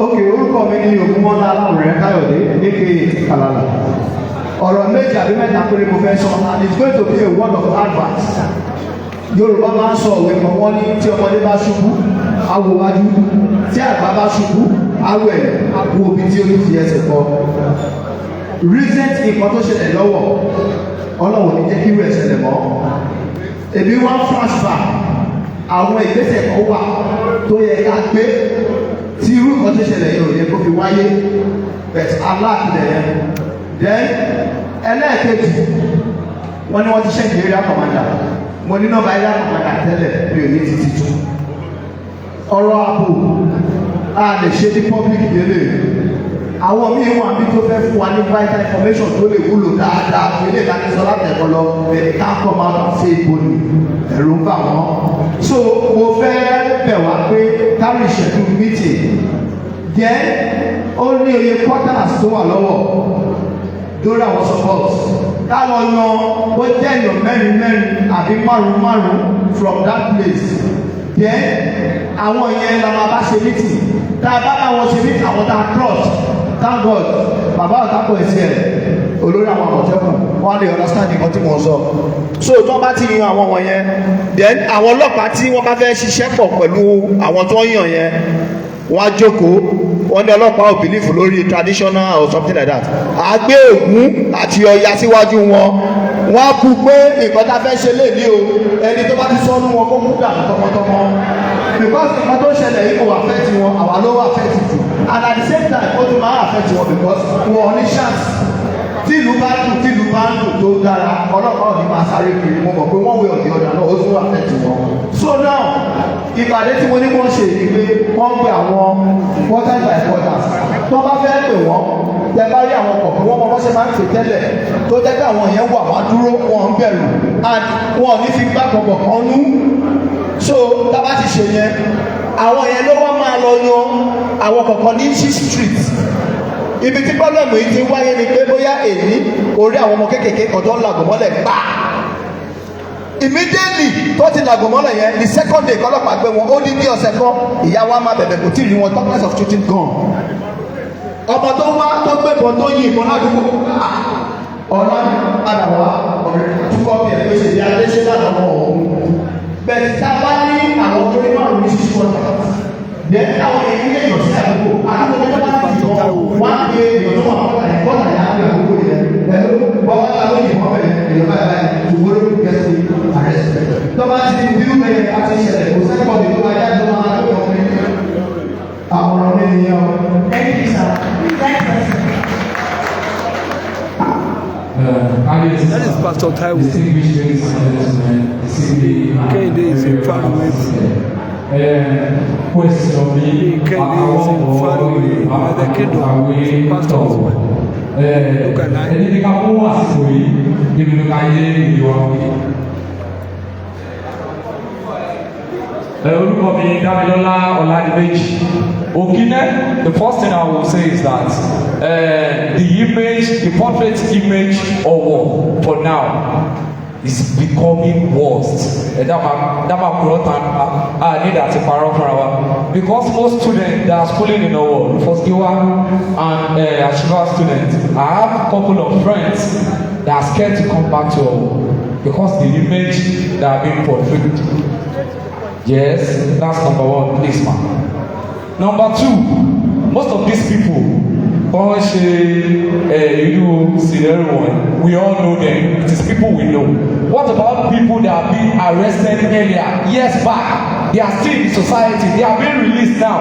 Òkè orúkọ mi ní Ògúnmọ́lá Aláwòrán Káyọ̀dé aka Kalala. Ọ̀rọ̀ méjì àbí mẹ́ta péré mo fẹ́ sọ and it's going to be a word of advice. Yorùbá máa ń sọ òwe kan wọ́n ní tí ọmọdé bá ṣubú, awo wájú. Tí àgbà bá ṣubú, awo ẹ̀ wo òbí tí ó ní fi ẹsẹ̀ kọ. Recent nǹkan tó ṣẹlẹ̀ lọ́wọ́ Ọlọ́run ní jẹ́ kí irú ẹ̀ ṣẹlẹ̀ mọ́. Èmi wá flashback àwọn ìgbésẹ̀ kan wà tó yẹ ká gbé tí irú nǹkan tó ṣẹlẹ̀ yẹn ò yẹ kó fi wáyé but aláàkìlẹ̀ yẹn. Then ẹlẹ́ẹ̀kejì wọ́n ní wọ́n ti ṣẹ́ǹkì area commander mo ní nọ́mbà area commander tẹ́lẹ̀ mi ò ní ti ti tún. Ọ̀rọ̀ ààbò a lè ṣe ní public délé àwọn míì wà bí tó fẹ́ fún wa ní vital information tó lè wúlò dáadáa ilé ìdánisọ látẹ̀kọ́ lọ bẹ̀rẹ̀ ká kọ́ máa bá ṣe ìbòlù ẹ̀rù ń bà wọ́n. So mo fẹ́ bẹ̀ wá pé kárí ìṣẹ́jú meeting jẹ́ ní oye quarters tó wà lọ́wọ́ lórí àwọn support ká lọ yan ó jẹ́ èèyàn mẹ́rin àbí márùn from that place then àwọn yẹn la máa bá ṣe meeting tá a bá láwọn ṣe meeting àwọn tá a trust thank God bàbá àtàkùn ẹ̀sìn ẹ̀ olórí àwọn àmọ̀tẹ́kùn wọ́n lè understand nǹkan tí mo sọ so tí wọ́n bá ti yan àwọn wọ̀nyẹn then àwọn ọlọ́pàá tí wọ́n bá fẹ́ ṣiṣẹ́ pọ̀ pẹ̀lú àwọn tó ń yàn yẹn wọ́n á jókòó wọ́n ní ọlọ́pàá ò believe lórí traditional or something like that àgbé Ògún àti Ọya síwájú wọn wọ́n á kú pé nǹkan tá a fẹ́ ṣe lè ní o ẹni tó bá ti sọ́nù wọn kó kú dànù tọmọtọmọ because nǹkan tó ṣẹlẹ̀ yìí kò affect wọn àwa ló wà affect jù and at the same time ó tún máa affect wọn because wọn ní chance tí ìlú bá dùn tó dára ọlọ́pàá ò ní máa sáré kiri mo mọ̀ pé wọ́n wé ọ̀dẹ̀ ọ̀dà náà ó tún affect wọn so now ìpàdé tí mo ní wọ́n ṣe ni pé wọ́n pe àwọn quarters by quarters tó bá fẹ́ pè wọ́n tẹ bá rí àwọn kọ̀ọ̀kan wọ́n mọ̀ wọ́n ṣe máa ń pè tẹ́lẹ̀ tó jẹ́ pé àwọn yẹn wà wá dúró wọn ń bẹ̀rù and wọn ò ní fi gbá kọ̀ọ̀kan nú so tá bá ti ṣe yẹn àwọn yẹn ló wá máa lọ yan àwọn kọ̀ọ̀kan ní street ibi tí pọ́blẹ́mù yìí ti wáyé ni pé bóyá èyí orí àwọn ọmọ kéékèèké kan tó ń làgò mọ́lẹ̀ gbà immediately tó ti làgò mọ́lẹ̀ yẹn the second day kọ́lọ́pàá gbé wọn ó ní bí ọ̀sẹ̀ kan ìyá wa máa bẹ̀bẹ̀ kò tí ì rí wọn talk less of shooting gun ọmọ tó wá tó gbé bọ̀ tó yin ìbọn ládùúgbò ọ̀nà padà wá ọ̀rẹ́ túbọ̀ bí ẹ̀ pé ṣe di adéṣe lánàá wọn òun bẹ̀rẹ̀ tá a bá ní àwọn orí márùn-ún ní ṣíṣú ọ̀nà then àwọn èyí lè yàn sí àdúgbò àdúgbò tó bá ti yọ wọ́n á gbé èèyàn tó wà kọ́ta yẹn kọ́ta yẹn á gbé àdúgbò yẹn ẹ̀rọ bọ́wọ́ ta ló yìí wọ́n bẹ̀rẹ̀ èèyàn báyìí báyìí ṣùgbọ́n ló gẹ̀ẹ́sì àrẹ́sì tó bá ti di bírú bẹ̀rẹ̀ àti ìṣẹ̀lẹ̀ kò sẹ́kọ̀ọ́ ní tó bá yá tó máa tó kọ́ mi àwòrán mi nìyẹn o. That is Pastor Taiwo. Kehinde is in Faroe. Kehinde is in Faroe, United Kingdom, pastor as well. Look at that. Orúkọ mi Dámilọ́lá Ọládìméjì. Okine, the first thing I will say is that the portrait image of Owo for now is becoming worse. Because most students that are schooling in Owo, first Giwa and Atiba students, I have a couple of friends that are scared to come back to Owo because the image that are being portrayed. Yes, that's number one, please, man. Number two, most of these people, we all know them. It is people we know. What about people that are being arrested earlier, years back? They are still in society. They are being released now.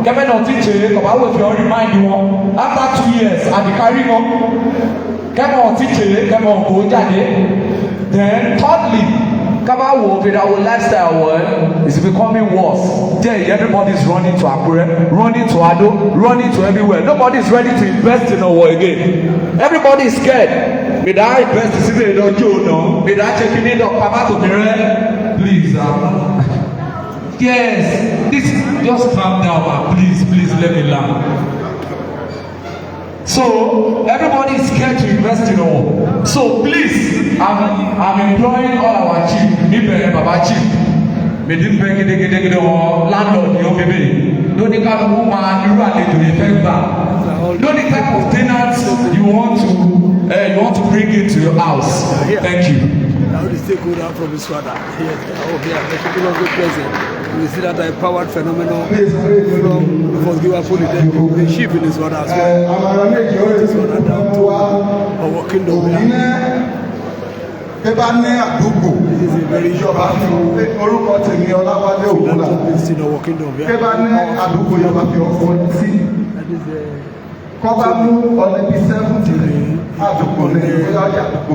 Kevin or teacher, come out with your remind you after 2 years, and they carry on. Kevin or teacher, come on, go Jídé. Then thirdly, our lifestyle is becoming worse. There, everybody's running to Akure, running to Ado, running to everywhere. Nobody's ready to invest in Owo again. Everybody is scared. May I invest in it? Don't you know? May I check in it or come out of the red? Please, yes, this just calm down, man. Please, let me laugh. So everybody is scared to invest in Owo. So please, I'm imploring all our chief, Baba chief, landlord, don't the kind of woman you are to effect back. Don't the type of tenants you want to bring into your house. Thank you. How does take go down from his father? The people of the present. We see that empowered phenomenon from the first giver polytechnic, the sheep in his father as well. His father down to Owo Kingdom. Eba ní àdúgbò ìjọba fi orúkọ tèmi Ọláwálé Ògúnlá. Eba ní àdúgbò ìjọba fi ọkọ sí. Kọ́ba mú ọdún bíi 70 àdúgbò ní ìgbéyàwó àdúgbò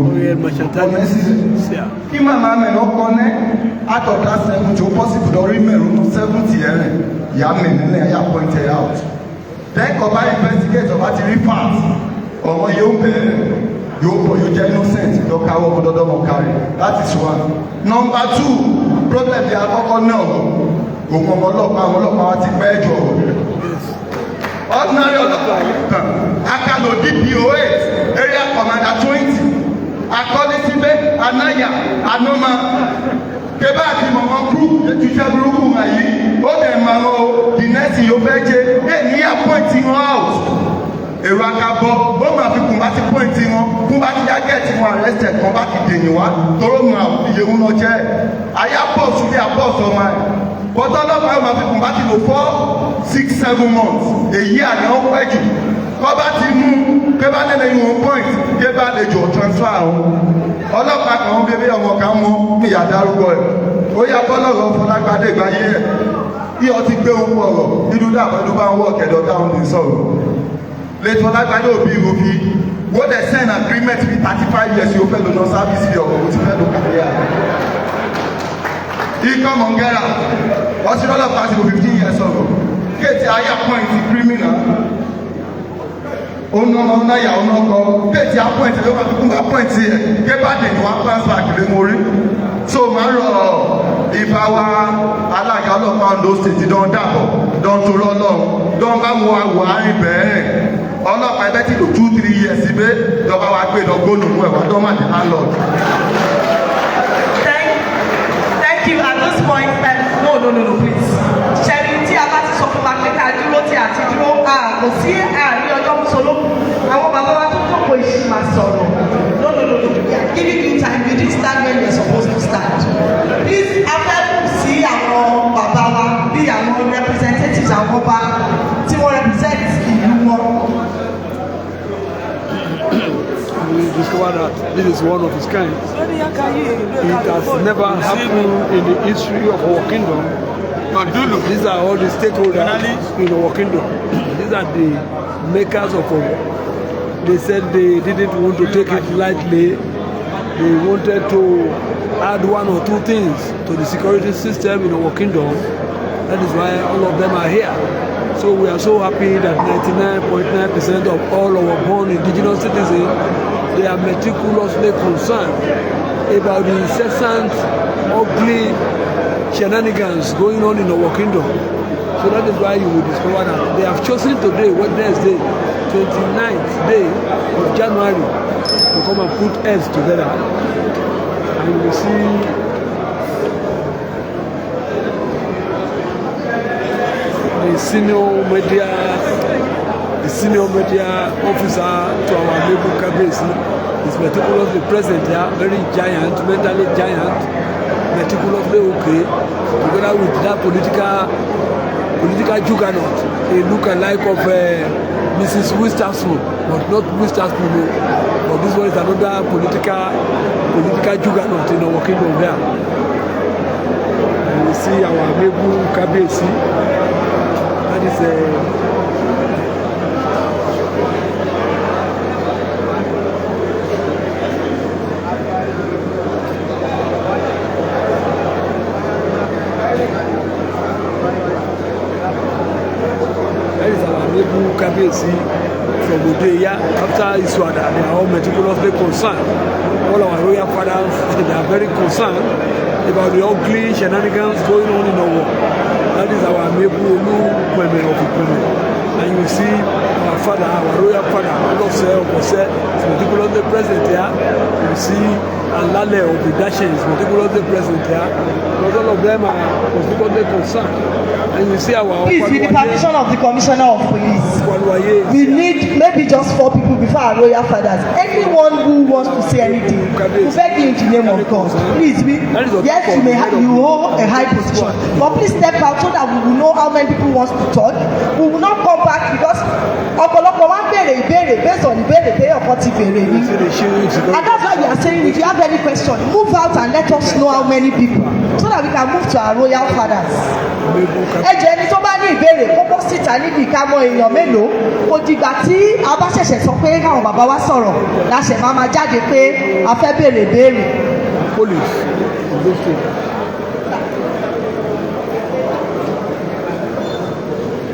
ọ̀nà sí. Kí màmá mi lọ kọ́ ní àtọ̀dá 70 ó pọ́sibú lórí mẹ́rin 70 ẹ̀rẹ̀ ìyá mi nílẹ̀ ẹ̀yà point it out. Then kọ́ba investigate ọba ti rí part ọmọ yóò bẹ̀rẹ̀. Yóò jẹ́ innocent lọ káwọ́ ọmọ dọ́dọ́ mọ̀ kárí. That is one. Number two, problem bí akọ́kọ́ náà òun ọmọ ọlọ́pàá wa ti pẹ́ jọ. ordinary ọlọ́pàá kan akalo DPO 8 area commander 20 akọ́lé síbẹ̀ anáyà anoma kébà àti mọ̀mọ́ kú ètùtù burúkú wọ̀nyí ó dẹ̀ máa ń the next yóò fẹ́ jẹ́ ẹ̀ ní appoint wọn out èrò akabọ ó máa fi kùn bá ti point wọn kún bá ti jágẹ́ẹ̀tì wọn arrested kan bá ti dèyìn wá tóró mu iye wọn lọ jẹ́ àyà pọ̀sù bí apọ̀sù ọmọ ẹ̀ bọ́tọ́ ọlọ́pàá ó máa fi kùn bá ti lò 4, 6, 7 months èyí àná ó pẹ́ jù kọ́ bá ti mú kébà lẹ́lẹ́ yìí wọn point kébà lè jọ transfer àwọn ọlọ́pàá kan ń bébé ọmọ kan mọ́ ìyá dárúkọ ẹ̀ ó yá bọ́lọ́rọ̀ Fọlágbádé ìgbáyé ẹ̀ bí ọtí gbé ohun ọ̀rọ̀ nínú dàbọ̀dún bá ń wọ̀ kẹ̀dọ̀ táwọn ní sọ̀rọ̀ lẹ́tọ́ Fọlágbádé òbí ìròbí wọ́n dẹ̀ sign agreement with 35 years yóò fẹ́ lò lọ sáfíìsì ọ̀rọ̀ kò ti fẹ́ lò kàríyà ikọ̀ mọ̀ngẹ́rà ọtí ọlọ́pàá ti lò 15 years ọ̀rọ̀ kéètì ayé point criminal ọ̀nà náyà ọ̀nà ọkọ̀ kéètì appoint ló máa fi kún appoint ẹ̀ kébàdé ni wọ́n transfer àkìlẹ̀ mórí so máa ń rọ ìbá wa alága ọlọ́pàá Ondo State dán dàbọ̀ dán tó lọ́lọ́run dán bá wọ àwọ̀ àárín bẹ́ẹ̀ ọlọ́pàá ẹgbẹ́ tí lò 2-3 years síbẹ̀ lọ́ba wa gbé lọ góòlù mú ẹ̀wà dán má dé landlord. Thank you. At this point, no, please. Ṣẹ́ni tí a bá ti sọ fún wa pé ká dúró tí a ti dúró kò sí àárín ọjọ́ mùsùlùmí. Àwọn bàbá wa tó kọ̀kọ́ ìṣì máa sọ̀rọ̀. No. We are giving you time. You didn't stand when you are supposed to stand. Please, after sí àwọn bàbá wa bí àwọn representatives àwọn ọba tí wọ́n represent ìlú wọn. We discovered that this is one of its kind. It has never happened in the history of our kingdom. These are all the stakeholders in our kingdom. These are the makers of Owo. They said they didn't want to take it lightly. They wanted to add 1 or 2 things to the security system in our kingdom. That is why all of them are here. So we are so happy that 99.9% of all our born indigenous citizens, they are meticulously concerned about the incessant, ugly shenanigans going on in our kingdom. So that is why you will discover that they have chosen today, Wednesday, 29th day of January, to come and put heads together. And you will see the senior media officer to our neighbor Gbadegesin is meticulously present here, very giant, mentally giant, meticulously okay, together with that political juggernaut, a look-alike of Mrs. Witherspoon, but not Witherspoon, but this one is another political juggernaut in our kingdom here. And we see our neighbor Gbadegesin. That is Gbadegesin from Odeya after Iswada. They are all meticulously concerned. All our royal fathers, they are very concerned about the ugly shenanigans going on in our war. That is our Olugbenga of Ikweme. And you see our father, our royal father, Olose is meticulously present here. You see Alale of the Dashe is meticulously present here. Because all of them are meticulously concerned. And you see our please, with the permission of the Commissioner of Police, we need maybe just 4 people before our royal fathers. Anyone who wants to say anything, we beg you in the name of God. Please, yes, you hold a high position, but please step out so that we will know how many people want to talk. We will not come back because ọ̀pọ̀lọpọ̀ wa béèrè ìbéèrè based on ìbéèrè pé ọkọ ti béèrè ni. And that's why we are saying if you have any question, move out and let us know how many people so that we can move to our royal fathers. Ẹ jẹ́ ẹni tó bá ní ìbéèrè kókó síta níbi ìkámọ́ èèyàn mélòó kò dìgbà tí a bá ṣẹ̀ṣẹ̀ sọ pé káwọn bàbá wa sọ̀rọ̀ láṣẹ máa jáde pé a fẹ́ béèrè béèrè. Police, Ondo State.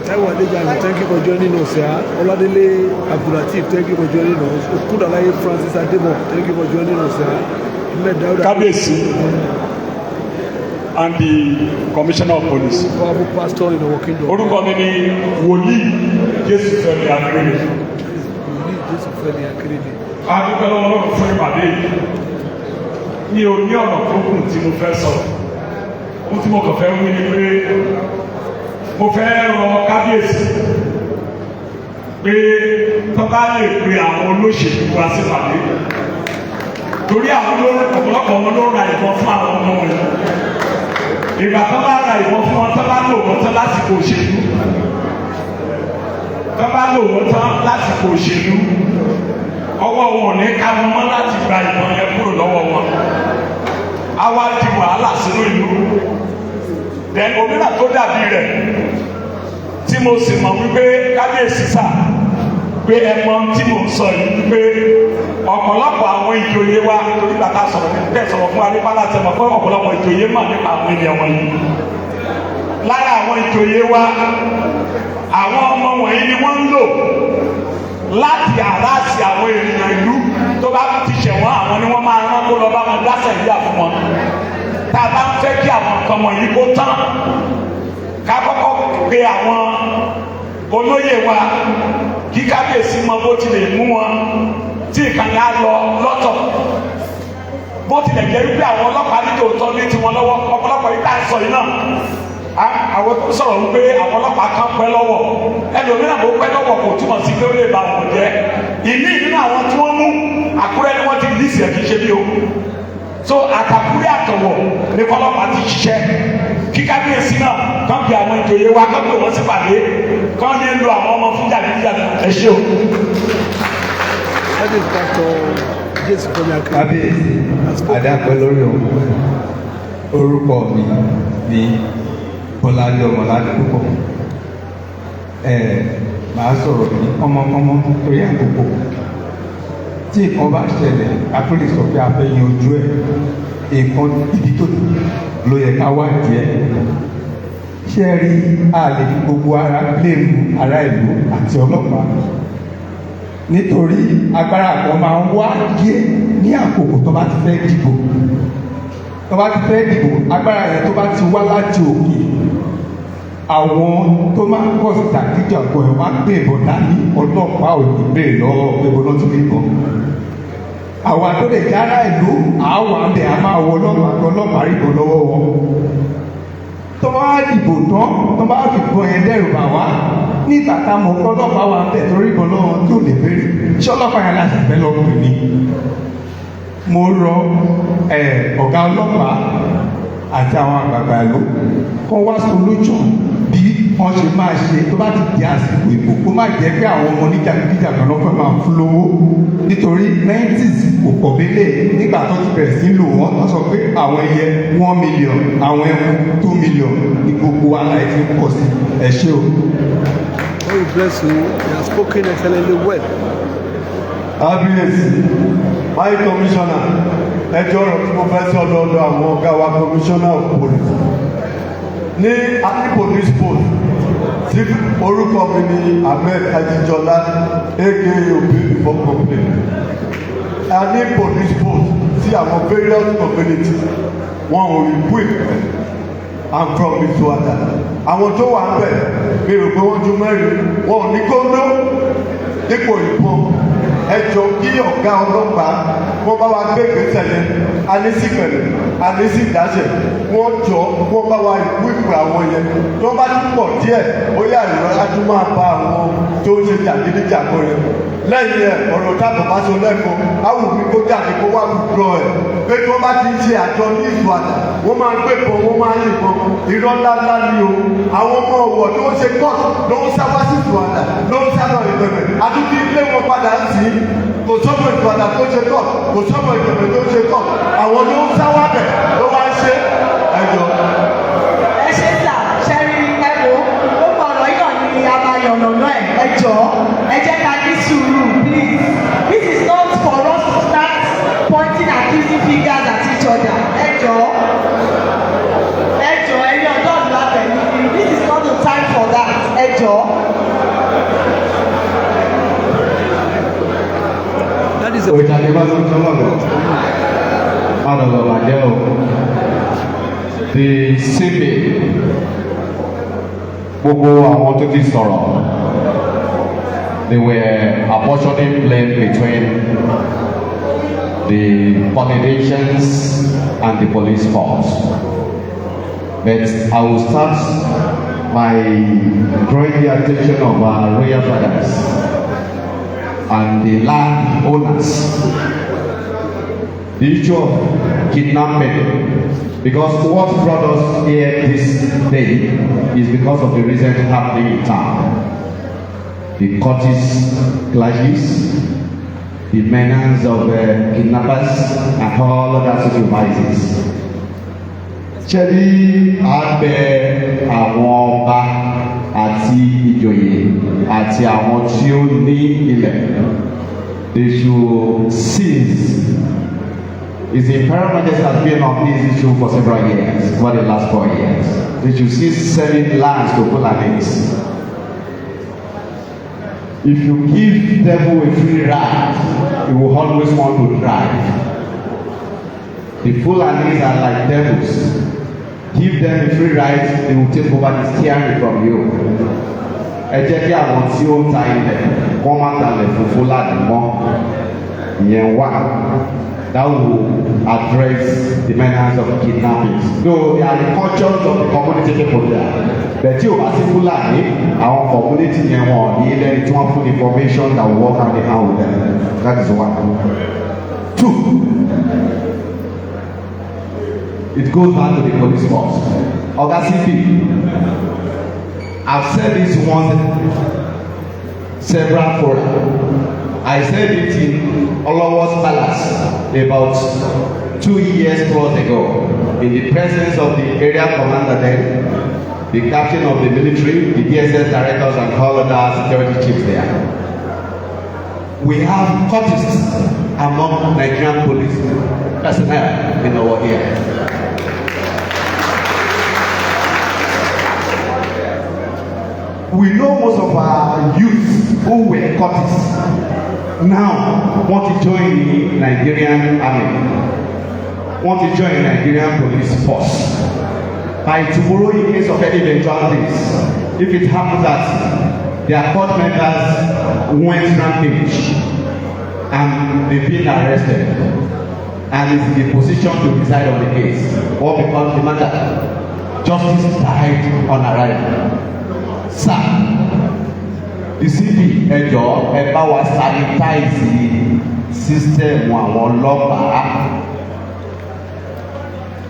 Thank you for joining us here. Oladele Abdulatif, thank you for joining us. Okudalaye Francis Adebo, thank you for joining us here. Gbadegesin and the Commissioner of Police. Pastor in our kingdom. Orúkọ mi ni Wòlíì Jésù Fẹ́mi Akérèdé. Adúpẹ́ lọ́wọ́ Ọlọ́run fún ìpàdé yìí. Mi ò ní ọ̀nà tó kù tí mo fẹ́ sọ. Ohun tí mo kàn fẹ́ wí ni pé mo fẹ́ rọ kábíyèsí pé tó bá lè pe àwọn olóṣèlú wá sí ìpàdé. Torí àwọn ọ̀pọ̀lọpọ̀ wọn ló ra ìbọn fún àwọn ọmọ wọn. Ìgbà tó bá ra ìbọn fún wọn tó bá lò wọ́n tán lásìkò òṣèlú. Tó bá lò wọ́n tán lásìkò òṣèlú. Ọwọ́ wọn ò ní ká wọn mọ́ láti gba ìbọn yẹn kúrò lọ́wọ́ wọn. A wá di wàhálà sínú ìlú. Then òmíràn tó dàbí rẹ̀ tí mo sì mọ̀ wípé kábíyèsí sà pé ẹ mọ tí mo ń sọ yìí wípé ọ̀pọ̀lọpọ̀ àwọn ìjòyè wa torí bàtà sọ̀rọ̀ bẹ́ẹ̀ sọ̀rọ̀ fún wa nípa láti ẹ̀mọ̀ pé ọ̀pọ̀lọpọ̀ ìjòyè mọ̀ nípa àwọn ènìyàn wọ̀nyí. Lára àwọn ìjòyè wa àwọn ọmọ wọ̀nyí ni wọ́n ń lò láti àráàsì àwọn ènìyàn ìlú tó bá ti ṣẹ̀wọ̀n àwọn ni wọ́n máa rán kó lọ bá wọn dásẹ̀ ìyá fún wọn. Tá a bá ń fẹ́ kí àwọn nǹkan wọ̀nyí kó tán ká kọ́kọ́ pe àwọn olóyè wa kí kábíyèsí mọ bó ti lè mú wọn tí ìkànnì á lọ lọ́tọ̀ bó tilẹ̀ jẹ́ wípé àwọn ọlọ́pàá ní tòótọ́ ní tiwọn lọ́wọ́ ọ̀pọ̀lọpọ̀ yìí tá à ń sọ yìí náà àwọn tó sọ̀rọ̀ wípé àwọn ọlọ́pàá kan pẹ́ lọ́wọ́ ẹlòmíràn bó pẹ́ lọ́wọ́ kò túmọ̀ sí pé ó lè ba wọn jẹ́ ìní nínú àwọn tí wọ́n mú Àkúrẹ́ ni wọ́n ti lísì ẹ̀ kì í ṣe bí o so àtàkùrẹ́ àtọ̀wọ̀ ní kọ́lọ́pàá ti ṣiṣẹ́ kí kábíyèsí náà kàn bí àwọn ìjòyè wa kàn bí wọ́n sì pàdé kàn ní lo àwọn ọmọ fún jàdíjàdí ẹ ṣé o. kábíyèsí adápẹ́ lórí orúkọ mi ní Bọ́láńlé Ọmọládùúgbò màá sọ̀rọ̀ ní kọ́mọ́kọ́mọ́ torí àkókò tí nǹkan bá ṣẹlẹ̀ àtúndì sọ pé a fẹ́ yanjú ẹ̀ nǹkan ibi tó ló yẹ ká wá díẹ̀ ṣé ẹ rí a lè fi gbogbo ara bílẹ̀mù ará ìlú àti ọlọ́pàá nítorí agbára kan máa ń wá díẹ̀ ní àkókò tó bá ti fẹ́ dìbò tó bá ti fẹ́ dìbò agbára yẹn tó bá ti wá láti òkè àwọn tó máa ń kọ́ síta kíjà pọ̀ ẹ̀ wá gbé ìbọn dání ọlọ́pàá ò ní bèrè lọ́wọ́ pé bọ́lá tó lè bọ̀. àwa tó lè dára ìlú àwọn àbẹ̀ a máa wọ ọlọ́pàá rí bọ́ lọ́wọ́ wọn. tó bá dìbò tán tó bá fi bọ́ yẹn dẹ́rù bà wá nígbà tá a mọ̀ pé ọlọ́pàá wà ń bẹ̀ torí ìbọn lọ́wọ́ tó lè bèrè ṣé ọlọ́pàá yẹn láti fẹ́ lọ́kùnrin ni. mo rọ ọ̀gá ọlọ́pàá àti àwọn àgbààgbà ìlú kọ́ wá solution bí wọ́n ṣe máa ṣe tó bá ti di àsìkò ìbò kó má jẹ́ pé àwọn ọmọ oníjàgídíjà kan lọ́fẹ́ máa fún lówó nítorí 90s kò pọ̀ bẹ́lẹ̀ nígbà tó ti bẹ̀rẹ̀ sí lò wọ́n tó sọ pé àwọn ẹyẹ 1 million àwọn ẹkùn 2 million ní gbogbo àlàyé tí ń pọ̀ sí ẹ ṣé o. God bless you. You have spoken excellently well. Kábíyèsí, my commissioner, ẹjọ́ ọ̀rọ̀ tí mo fẹ́ sọ lọ́dọ̀ àwọn ọ̀gá wa commissioner of police. Ní Aki police post, tí orúkọ mi ni Ahmed Ajijola, aka Obi before complain. A ní police post tí àwọn various communities wọn ò rí quick and from Isuada. Àwọn tó wà ń bẹ̀ mi rò pé wọ́n ju mẹ́rin, wọn ò ní kóńdó dípò ìbọn. Ẹjọ́ kí ọ̀gá ọlọ́pàá wọ́n bá wa gbé ìgbésẹ̀ yẹn anísìpẹ̀lẹ̀ anísìdáṣẹ̀ wọ́n jọ wọ́n bá wa ìkú ìpè àwọn yẹn tó bá tún pọ̀ díẹ̀ ó yà ìrọ̀ ajú máa bá àwọn tó ń ṣe jàgídíjàgbọ́ yẹn lẹ́yìn ẹ̀ ọ̀rọ̀ tábọ̀ bá so lẹ́kọ̀ọ́ awùmí kó jáde kó wá gbùdọ̀ ẹ̀ pé tí wọ́n bá ti ń ṣe àjọ ní Isuada wọ́n máa gbé bọ̀ wọ́n máa yìnbọn irọ́ ńláńlá ni o àwọn ọmọ ọ̀wọ̀ tó ń ṣe court ló ń sábà sí Isuada ló ń sábà ìbẹ̀rẹ̀ àtúntí ilé wọn padà ń sí kò sọ́mọ Isuada tó ṣe court kò sọ́mọ ìbẹ̀rẹ̀ tó ṣe court àwọn ló ń sáwá bẹ̀ ló wá ń ṣe ẹjọ́. ẹ ṣe sà ṣẹ́rí ẹ̀wò ó kọ ọ̀rọ̀ yíyan ní abayọ̀nà ẹjọ́ ẹ jẹ́ ká ní sùúrù please this is not for us to start pointing accusing fingers at each other ẹjọ́ ẹ̀yin ọ̀dọ́ ìlú abẹ̀mí this is not the time for that ẹjọ́. òjàlè bá tó tọ́lọ̀ lọ ọ̀dọ̀ bàjẹ́ o the síbè gbogbo àwọn tó ti sọ̀rọ̀ they were apportioning blame between the politicians and the police force. But I will start by drawing the attention of our royal fathers and the land owners. The issue of kidnapping, because what brought us here this day is because of the recent happening in town. The Curtis clashes, the menace of kidnappers and all other social vices. Ṣebí àgbẹ̀ àwọn ọba àti ìjòyè àti àwọn tí ó ní ilẹ̀, they should cease. His Imperial Majesty has been on this issue for several years, for the last 4 years. They should cease selling lands to Fulanis. If you give devil a free ride, he will always want to drive. The Fulanis are like devils. Give them a free ride, they will take over the steering from you. Ẹ jẹ́ kí àwọn tí ó ń ta ilẹ̀ kọ́ máa talẹ̀ fún Fúlàní mọ́. Ìyẹn wà. That will address the menace of kidnapping. Though they are the cultures of the community people there. But tí o bá sí Fúlàní, àwọn community yẹn wọ̀n ní ilẹ̀ tí wọ́n fún information that will work hand in hand with them. That is one. 2. It goes back to the police force. Oga CP, I've said this once, several forums. I said it in Olowo's Palace about 2 years plus ago, in the presence of the area commander then, the captain of the military, the DSS directors, and all other security chiefs there. We have cultists among Nigerian police personnel in our area. We know most of our youth who were cultists now want to join the Nigerian army, want to join the Nigerian police force. By tomorrow, in case of any eventualities, if it happens that their court members went rampage and they've been arrested and is in the position to decide on the case, what becomes the matter? Justice died on arrival. Sir, the CP ẹjọ ẹ bá wa sanitize system àwọn ọlọ́pàá.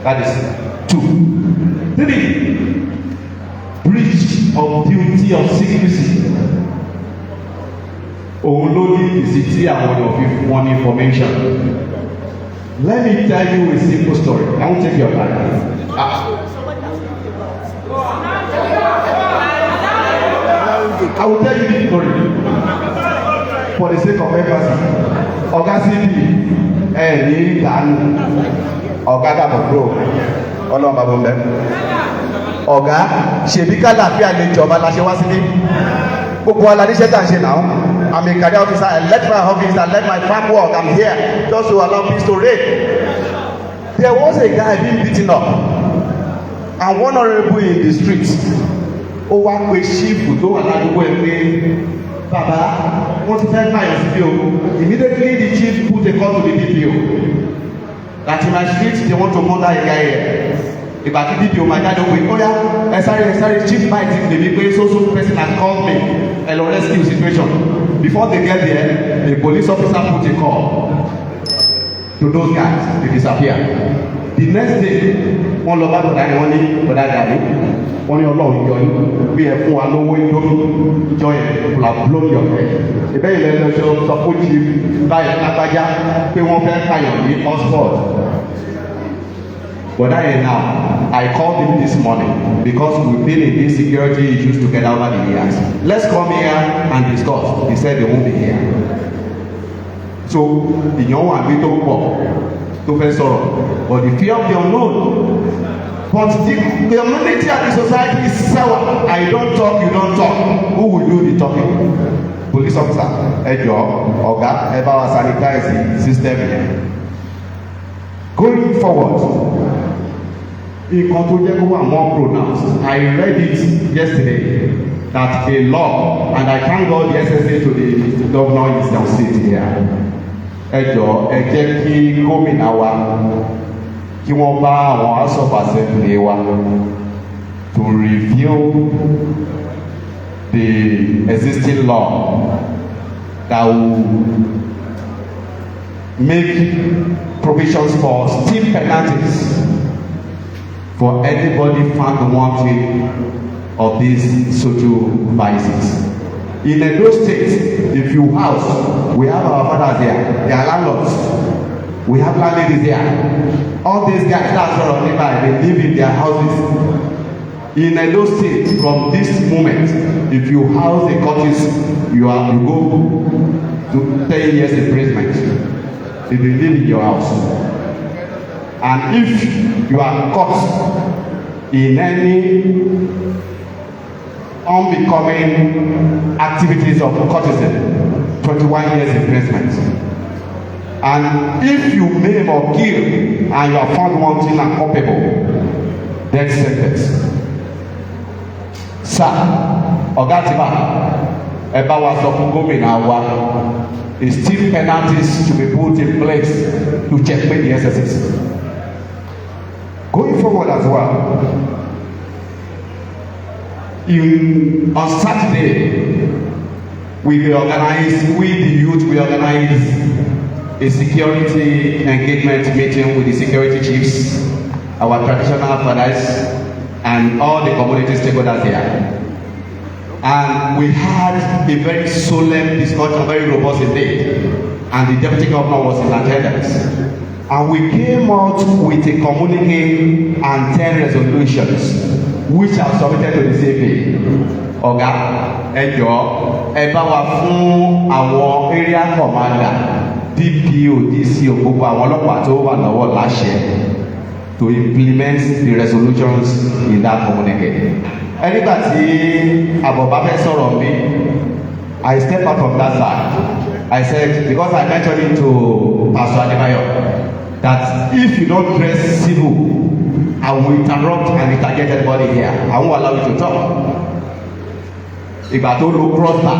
That is 2. 3. Breach of duty of secrecy. Òun ló ní ìsìtí àwọn èèyàn fi wọ́n ní information. Let me tell you a simple story. I won't take your time. I will tell you this story for the sake of emphasis. Oga CP ní ìdánù ọ̀gá dàbọ̀ bro ọlọ́run bàbá mbẹ́. Ọ̀gá ṣèbí kálàfíà lè jọba la ṣe wá síbí. Gbogbo aláníṣẹ́ tà ń ṣe náà. I'm a career officer. I left my office. I left my farm work. I'm here just to allow peace to reign. There was a guy being beaten up and one honourable in the street. Ó wá pe ṣíìpù tó wà ládùúgbò ẹ̀ pé bàbá wọ́n ti fẹ́ pààyàn síbí o. Immediately the chief put a call to the DPO that in my street they want to murder a guy here. Ìgbà tí DPO máa jáde pé ó yá ẹ sáré chief báyìí ti lè mi pé so person has called me ẹ lọ rescue situation. Before they get there, the police officer put a call to those guys. They disappear. The next day wọ́n lọ bá bọ̀dá ni wọ́n ní bọ̀dá dàbí. Wọ́n ní ọlọ́run yọ yín bí ẹ fún wa lówó ìdómi ìjọ yẹn la blow your head. Ìbẹ́ ìlẹ̀ lọ́sọ̀ sọ fún chief báyìí lágbájá pé wọ́n fẹ́ káyọ̀ ní Oxford. But now, I called him this morning because we've been in these security issues together over the years. Let's come here and discuss. He said they won't be here. So, ìyàn wà bí tó pọ̀ tó fẹ́ sọ̀rọ̀, but the fear of the unknown. But the community and the society is sour. I don't talk, you don't talk. Who will do the talking? Police officer, ẹjọ́, ọ̀gá, ẹ bá wa sanitize the system here. Going forward, nǹkan tó jẹ́ kó wà more pronounced. I read it yesterday that a law, and I thank God the SSA to the governor is now sitting here. Ẹ jọ̀ọ́ ẹ jẹ́ kí gómìnà wa kí wọ́n bá àwọn House of Assembly wa to review the existing law that will make provisions for stiff penalties for anybody found wanting of these social vices. In Ondo State, if you house, we have our fathers there, they are landlords. We have landladies there. All these guys that's sort of nearby, they live in their houses. In Ondo State, from this moment, if you house a courtist, you go to 10 years imprisonment. If you live in your house. And if you are caught in any unbecoming activities of courtesy, 21 years imprisonment. And if you maim or kill and you are found wanting and culpable, death sentence. Sir, Oga Atiba, ẹ bá wa sọ fún gómìnà wa, the stiff penalties to be put in place to checkmate the SSS. Going forward as well, on Saturday, we the youth, we organize a security engagement meeting with the security chiefs, our traditional fathers, and all the community stakeholders here. And we had a very solemn discussion, very robust indeed, and the deputy governor was in attendance. And we came out with a communique and 10 resolutions which are submitted to the CP. Ọ̀gá, ẹ jọ̀ọ́, ẹ bá wa fún àwọn area commander, DPO, DCO, gbogbo àwọn ọlọ́pàá tó wà lọ́wọ́ láṣẹ to implement the resolutions in that communique. Nígbà tí àbọ̀bá fẹ́ sọ̀rọ̀ mi, I step out from that side. I said, because I mentioned it to Pastor Adebayo, that if you don't dress civil, I will interrupt and interject everybody here. I won't allow you to talk. Ìgbà tó lo crossbar,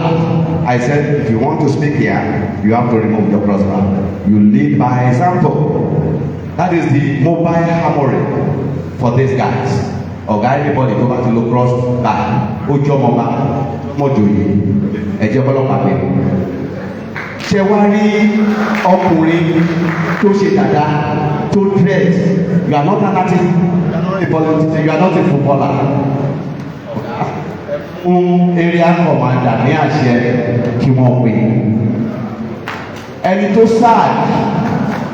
I said, if you want to speak here, you have to remove your crossbar. You lead by example. That is the mobile armory for these guys. Ọ̀gá everybody tó bá ti lo crossbar, ó jọ́ ọmọ bá mọ́jòyè, ẹ̀jẹ̀ ọlọ́pàá pé. Ṣé wá rí ọkùnrin tó ṣe dada tó dress? You are not an artist, you are not a footballer. Area commander ní àṣẹ kí wọ́n pè. Ẹni tó sad,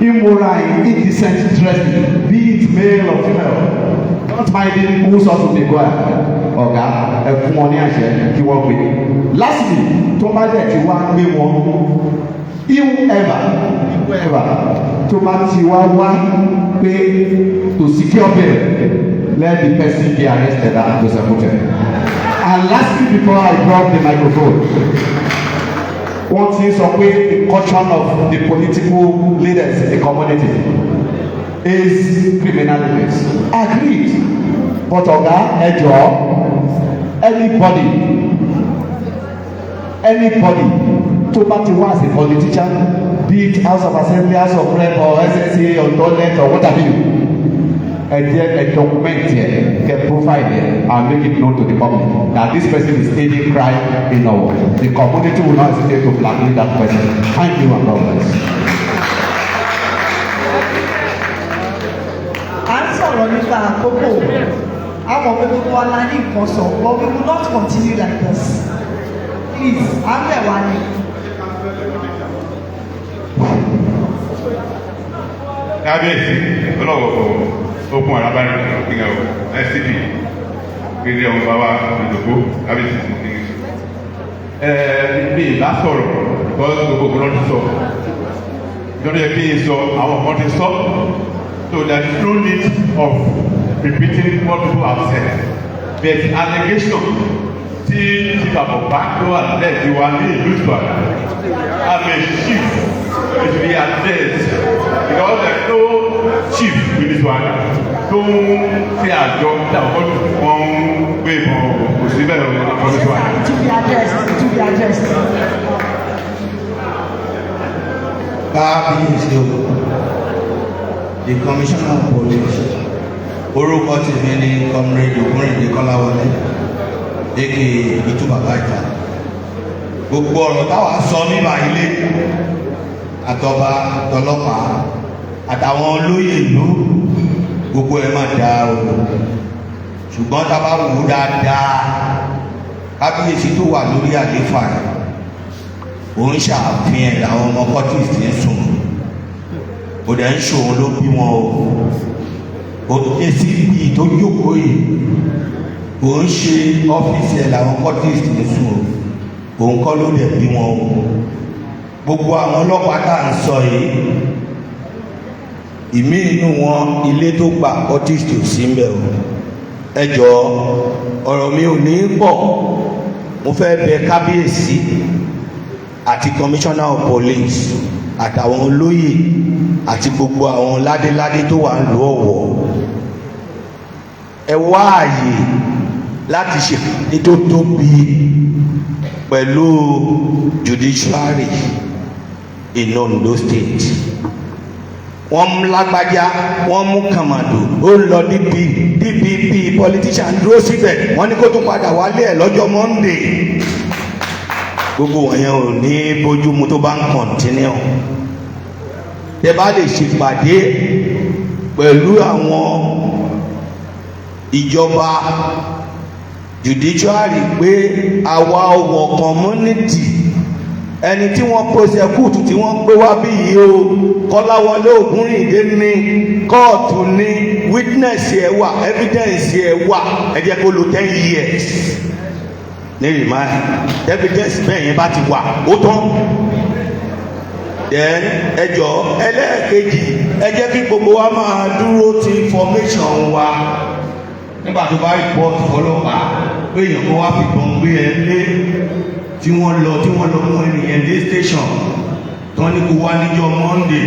immoral, indecent dressing, be it male or female, not minding who sort of the boy. Ọ̀gá ẹ fún wọn ní àṣẹ kí wọ́n pè. Lastly, tó bá dẹ̀ ti wá gbé wọn, whoever tó bá ti wá pé to secure bail, let the person be arrested and prosecuted. And lastly, before I drop the microphone, one thing sọ pé the culture of the political leaders in the community is criminalities. Agreed. But Ọ̀gá ẹ jọ̀ọ́, anybody tó bá ti wá as a politician, be it House of Assembly, House of Rep or SSA or toilet or what have you, a document here, get profile here and make it known to the public that this person is aiding crime in our world. The community will not hesitate to blackmail that person. Thank you and God bless. À ń sọ̀rọ̀ nípa àkókò àwọn ọmọ gbogbo wa la ní nǹkan sọ, but we will not continue like this. Please, à ń bẹ̀ wá ní. Kábíyèsí, ọlọ́wọ́ okun arábáni ìpínlẹ̀ ọ̀ STP gbélé ọmọ bàbá ìdòkó kábíyèsí ti ní. Bí ìbá sọ̀rọ̀ because gbogbo lọ́dún sọ lọ́dún yẹ kí n sọ àwọn ọmọ ti sọ, so there is no need of repeating what people have said. But allegation tí bàbá bá tó àtẹ̀jú wa ní ìlú ìtọ́jà I'm a chief. It should be addressed because there is no chief minister tó ń fi àjọ tí àwọn ọdún wọn ń gbé ìbọn kò sí bẹ́ẹ̀ lọ́wọ́ minister. To be addressed. Kábíyèsí o, the commissioner of police, orúkọ tèmi ni comrade Ogunrinde Kọ́láwọlé, aka Tubúbọ. Gbogbo ọ̀rọ̀ táwa sọ nígbà ilé àtọba àtọlọ́pàá àtàwọn olóyè ìlú gbogbo ẹ̀ máa da o. Ṣùgbọ́n tá a bá wò ó dáadáa, kábíyèsí tó wà lórí àlééfà rẹ̀ òun ṣàfihàn làwọn ọmọ kọ́tìsì ń sùn kò dẹ̀ ń ṣòun ló bí wọn o èsì bíi tó jókòó yìí òun ṣe ọ́fíìsì ẹ̀ làwọn kọ́tìsì ń sùn o òun kọ́ ló dẹ̀ bí wọn o gbogbo àwọn ọlọ́pàá tá à ń sọ yìí ìmí inú wọn ilé tó gbà kọ́tìsì ò sí ń bẹ̀ o ẹ jọ̀ọ́ ọ̀rọ̀ mi ò ní pọ̀ mo fẹ́ bẹ̀ kábíyèsí àti commissioner of police àtàwọn olóyè àti gbogbo àwọn ládéládé tó wà ń lu Ọ̀wọ̀ ẹ wá àyè láti ṣe tó tóbi pẹ̀lú judiciary in Ondo State wọ́n mú lágbájá wọ́n mú kàmàdò ó ń lọ DPP politician dúró síbẹ̀ wọ́n ní kó tún padà wálé ẹ̀ lọ́jọ́ Monday gbogbo wọ̀nyẹn ò ní bójúmu tó bá ń kọ̀ntínú tẹ bá lè ṣèpàdé pẹ̀lú àwọn ìjọba judiciary pé àwa Ọ̀wọ̀ community ẹni tí wọ́n prosecute tí wọ́n gbé wá bí yìí o Kọ́láwọlé Ògúnrìndé ní kóòtù ní witness ẹ̀ wà evidence ẹ̀ wà ẹ jẹ́ kó lò 10 years ní rìmáì evidence bẹ́ẹ̀ yẹn bá ti wà ó tán then ẹjọ́ ẹlẹ́ẹ̀kejì ẹ jẹ́ kí gbogbo wa máa dúró ti information wa nígbà tó bá report fọlọ́pàá pé èèyàn kan wá fi gbọ̀n gbé ẹ lé tí wọ́n lọ mú ènìyàn dé station tán ní kó wá níjọ́ Monday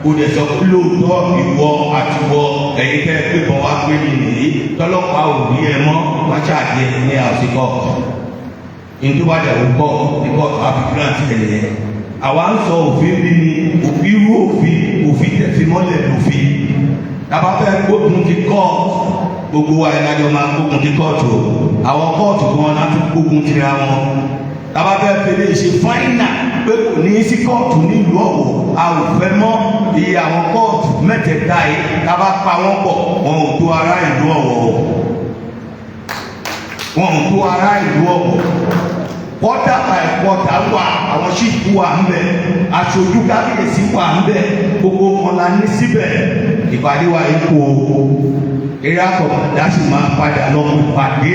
kò dẹ̀ sọ pé lóòótọ́ ìwọ àtiwọ ẹ̀yin fẹ́ pé bọ́n wá gbé mi nìyí tọ́lọ́pàá ò rí ẹ mọ́ wá ṣáàjì ẹ̀ ní àsìkò ìdúbàdà òkọ nípa àfikún ẹ̀yẹ àwa ń sọ òfin bí ni irú òfin tẹ̀símọ́lẹ̀ lòfin tàbá fẹ́ gbógun ti kọ́ọ̀tù gbogbo wa ìdájọ́ máa gbógun ti kọ́ọ̀tù àwọn kọ́ọ̀tù kan láti gbógun ti ra wọn tàbá fẹ́ fẹ́lẹ́ ṣe fáínà pé kò ní sí kọ́ọ̀tù nílùú Ọ̀wọ̀ a ò fẹ́ mọ́ iye àwọn kọ́ọ̀tù mẹ́tẹ̀ẹ̀ta yìí tàbá pa wọ́n pọ̀ wọn ò tó ará ìlú Ọ̀wọ̀ wọn ò tó ará ìlú Ọ̀wọ̀ quarter by quarter wà àwọn ṣíìpù wà ń bẹ aṣojú kábíyèsí wà ń bẹ gbogbo wọn la ní síbẹ̀ ìpàdé wa ipò eré àkọ́kọ́dá sì máa padà lọ pàdé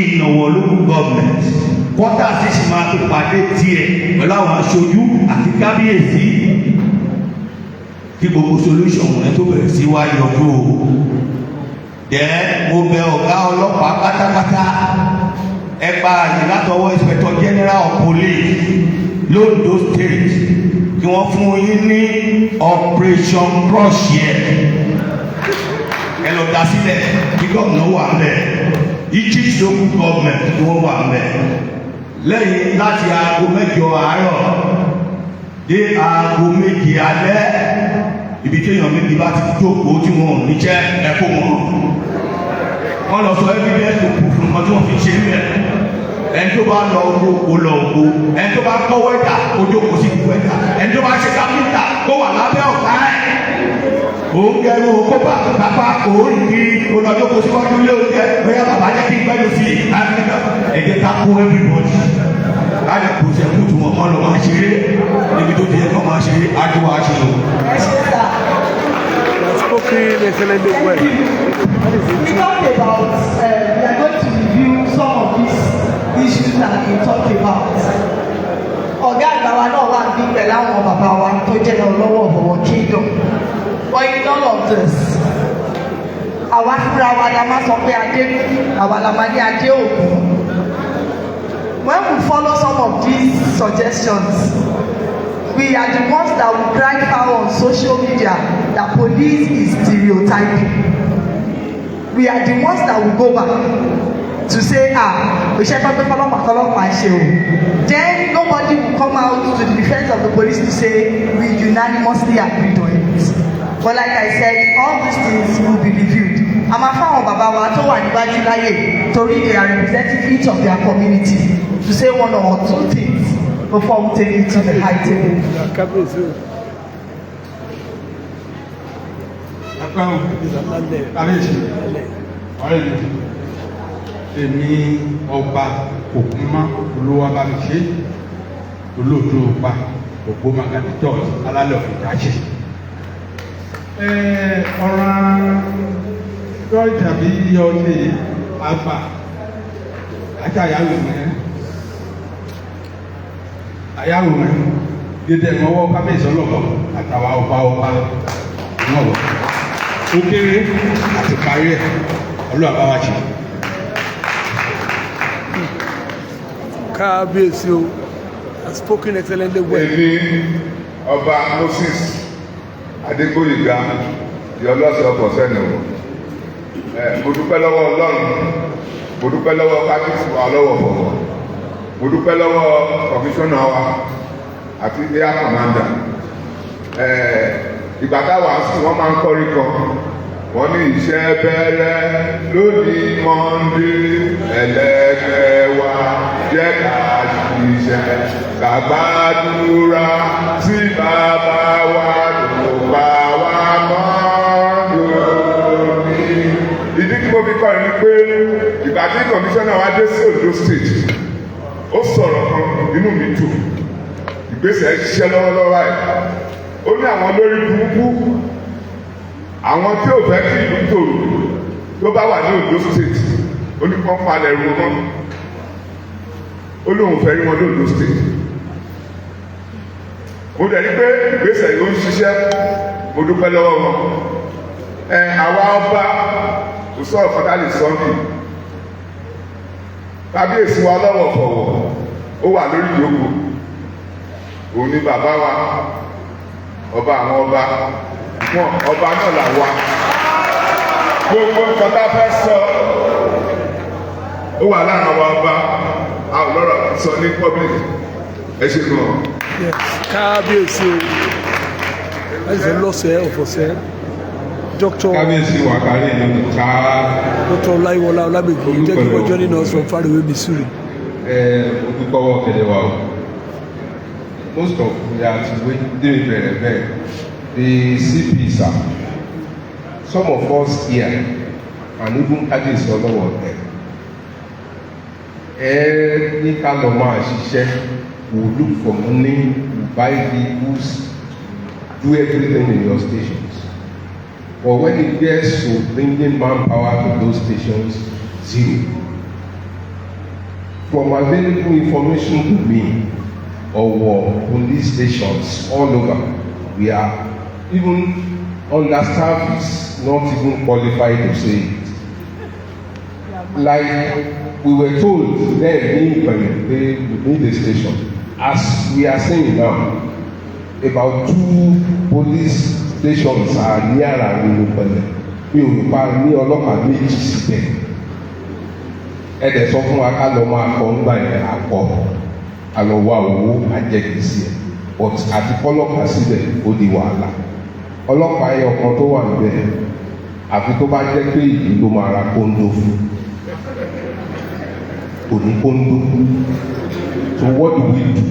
ìnáwó local government quarter sì sì máa fi pàdé tiẹ̀ pẹ̀lú àwọn aṣojú àti kábíyèsí kí gbogbo solution wọn tó bẹ̀rẹ̀ sí wá yọjú o dẹ́ mo bẹ̀ ọ̀gá ọlọ́pàá pátápátá ẹgbà àyè látọwọ́ inspector general of police l'Ondo State kí wọ́n fún yín ní operation crush yẹn ẹ lọ dá sílẹ̀ kí gómìnà wà mẹ́ each local government kí wọ́n wà mẹ́ lẹ́yìn láti aago 8 àárọ̀ dé aago 2 alẹ́ ibi tí èèyàn méjì bá ti jókòó tí wọn ò ní jẹ́ ẹ̀kọ́ wọn lọ sọ evidence to proof nǹkan tí wọ́n fi ṣe mẹ́ ẹni tó bá lọ oko lọ oko ẹni tó bá kọ́ wẹ́dà kó jókòó sí wẹ́dà ẹni tó bá ṣe kápẹ́ńtà kó wà lábẹ́ ọ̀gá ẹ̀ òun kẹrù kó bá pápá òun kiri olùdókòó sí wájú ilé oúnjẹ bóyá bàbá jẹ́ kí n gbẹ́nu sí ẹ̀jẹ̀ ká kó everybody láti pòṣẹ kùtù wọn kọ́ lọ máa ṣeré níbi tó ti yẹ kọ́ máa ṣeré àdúrà ṣe lò. Spoken excellently well. We talked about, we are going to review some of these issues that we talked about. Ọ̀gá àgbà wa náà wà ní pẹ̀lú àwọn bàbá wa tó jẹ́ lọ́wọ́ Owo Kingdom. But in all of this, àwa fúnra wa la máa sọ pé adé àwa la máa ní adé ògùn. When we follow some of these suggestions, we are the ones that will cry foul on social media that police is stereotyping. We are the ones that will go back to say then nobody will come out to the defense of the police to say we unanimously agreed on it. But like I said, all these things will be reviewed. I'm a fan of Baba wa tó wà níwájú láyé torí they are representing each of their community to say one or two things before we take it to the high table. Èmi ọba Ògúnmọ́ Olúwabámiṣé olóòtú ọba Ògbómagàdì George alálẹ̀ ọ̀fìdáṣẹ́. Ọ̀ràn George àbí ọ̀lẹ́ àgbà àti àyàwó rẹ̀ dédé ìmọ̀wọ́ kábíyèsí ọlọ́kọ̀ àtàwọn ọba náà wọ̀. Ó kéré àti parí ẹ̀ Olúwabáwáṣe. Kábíyèsí o has spoken excellently well. Èmi ọba Moses Adégbóyèga di ọlọ́sẹ̀ ọkọ̀ sẹ́nu o. Mo dúpẹ́ lọ́wọ́ Ọlọ́run, mo dúpẹ́ lọ́wọ́ kábíyèsí wa lọ́wọ́ fọ̀wọ́, mo dúpẹ́ lọ́wọ́ kọmíṣánná wa àti air commander. Ìgbà táwa sùn wọ́n máa ń kọ́rí kan, wọ́n ní iṣẹ́ bẹ̀rẹ̀ lónìí Mọ́ndé ẹlẹ́gbẹ́ wa jẹ́ ká ṣiṣẹ́ ká gbàdúrà sí bàbá wa tó bá wa mọ́ lónìí. Ìdí tí mo fi kọ́ ni pé ìgbà tí kọmíṣánná wa dé sí Ondo State ó sọ̀rọ̀ kan inú mi dùn ìgbésẹ̀ ṣiṣẹ́ lọ́wọ́lọ́wọ́ báyìí. Ó ní àwọn lórí burúkú àwọn tí ò fẹ́ kí ìlú tòrò tó bá wà ní Ondo State ó ní kán palẹ̀ ẹrù wọn ó lóun fẹ́ rí wọn ní Ondo State. Mo dẹ̀ rí pé ìgbésẹ̀ yìí ó ń ṣiṣẹ́, mo dúpẹ́ lọ́wọ́ wọn. Àwa ọba kò sọ̀rọ̀ fọ́tálì sọ́ndì kábíyèsí wa lọ́wọ́ fọ̀wọ̀ ó wà lórí ìjókòó, òun ni bàbá wa ọba àwọn ọba wọn ọba náà là wá. Gbogbo nǹkan tá a fẹ́ sọ ó wà láàrin àwọn ọba a ò lọ́rọ̀ sọ ní public. Ẹ ṣe gan. Kábíyèsí o ẹsẹ̀ lọ́sẹ̀ ọ̀fọ̀sẹ̀ Dr. Kábíyèsí wa kárí ìlú ká. Dr. Ọláyíwọlá Ọlábẹ̀gbẹ̀ thank you for joining us from far away Missouri. Olùkọ́ wọ kẹlẹ́ wa o. Most of the activities dey bẹ̀rẹ̀ bẹ́ẹ̀. The CP sir, some of us here and even kábíyèsí ọlọ́wọ́ ẹ̀ ní ká lọ máa ṣiṣẹ́, we look for money, we buy vehicles, do everything in your stations. But when it gets to bringing manpower to those stations, zero. From available information to me, our police stations all over, we are even understaffed is not even qualified to say it. Like we were told then within the station, as we are saying now, about 2 police stations are nearer Olugbenga. Mi ò rò pa ní ọlọ́pàá méjì síbẹ̀. Ẹ̀dẹ̀ sọ fún wa ká lọ máa kọ́ ńgbà yẹn àpọ̀ àlọ́wọ́ owó àjẹgbèsè ẹ̀ but àti kọ́lọ́pàá síbẹ̀ ó di wàhálà. Ọlọ́pàá ẹyọ kan tó wà níbẹ̀ àfi tó bá jẹ́ pé ìlú ló máa ra kóńdó fún kò ní kóńdó. So what do we do?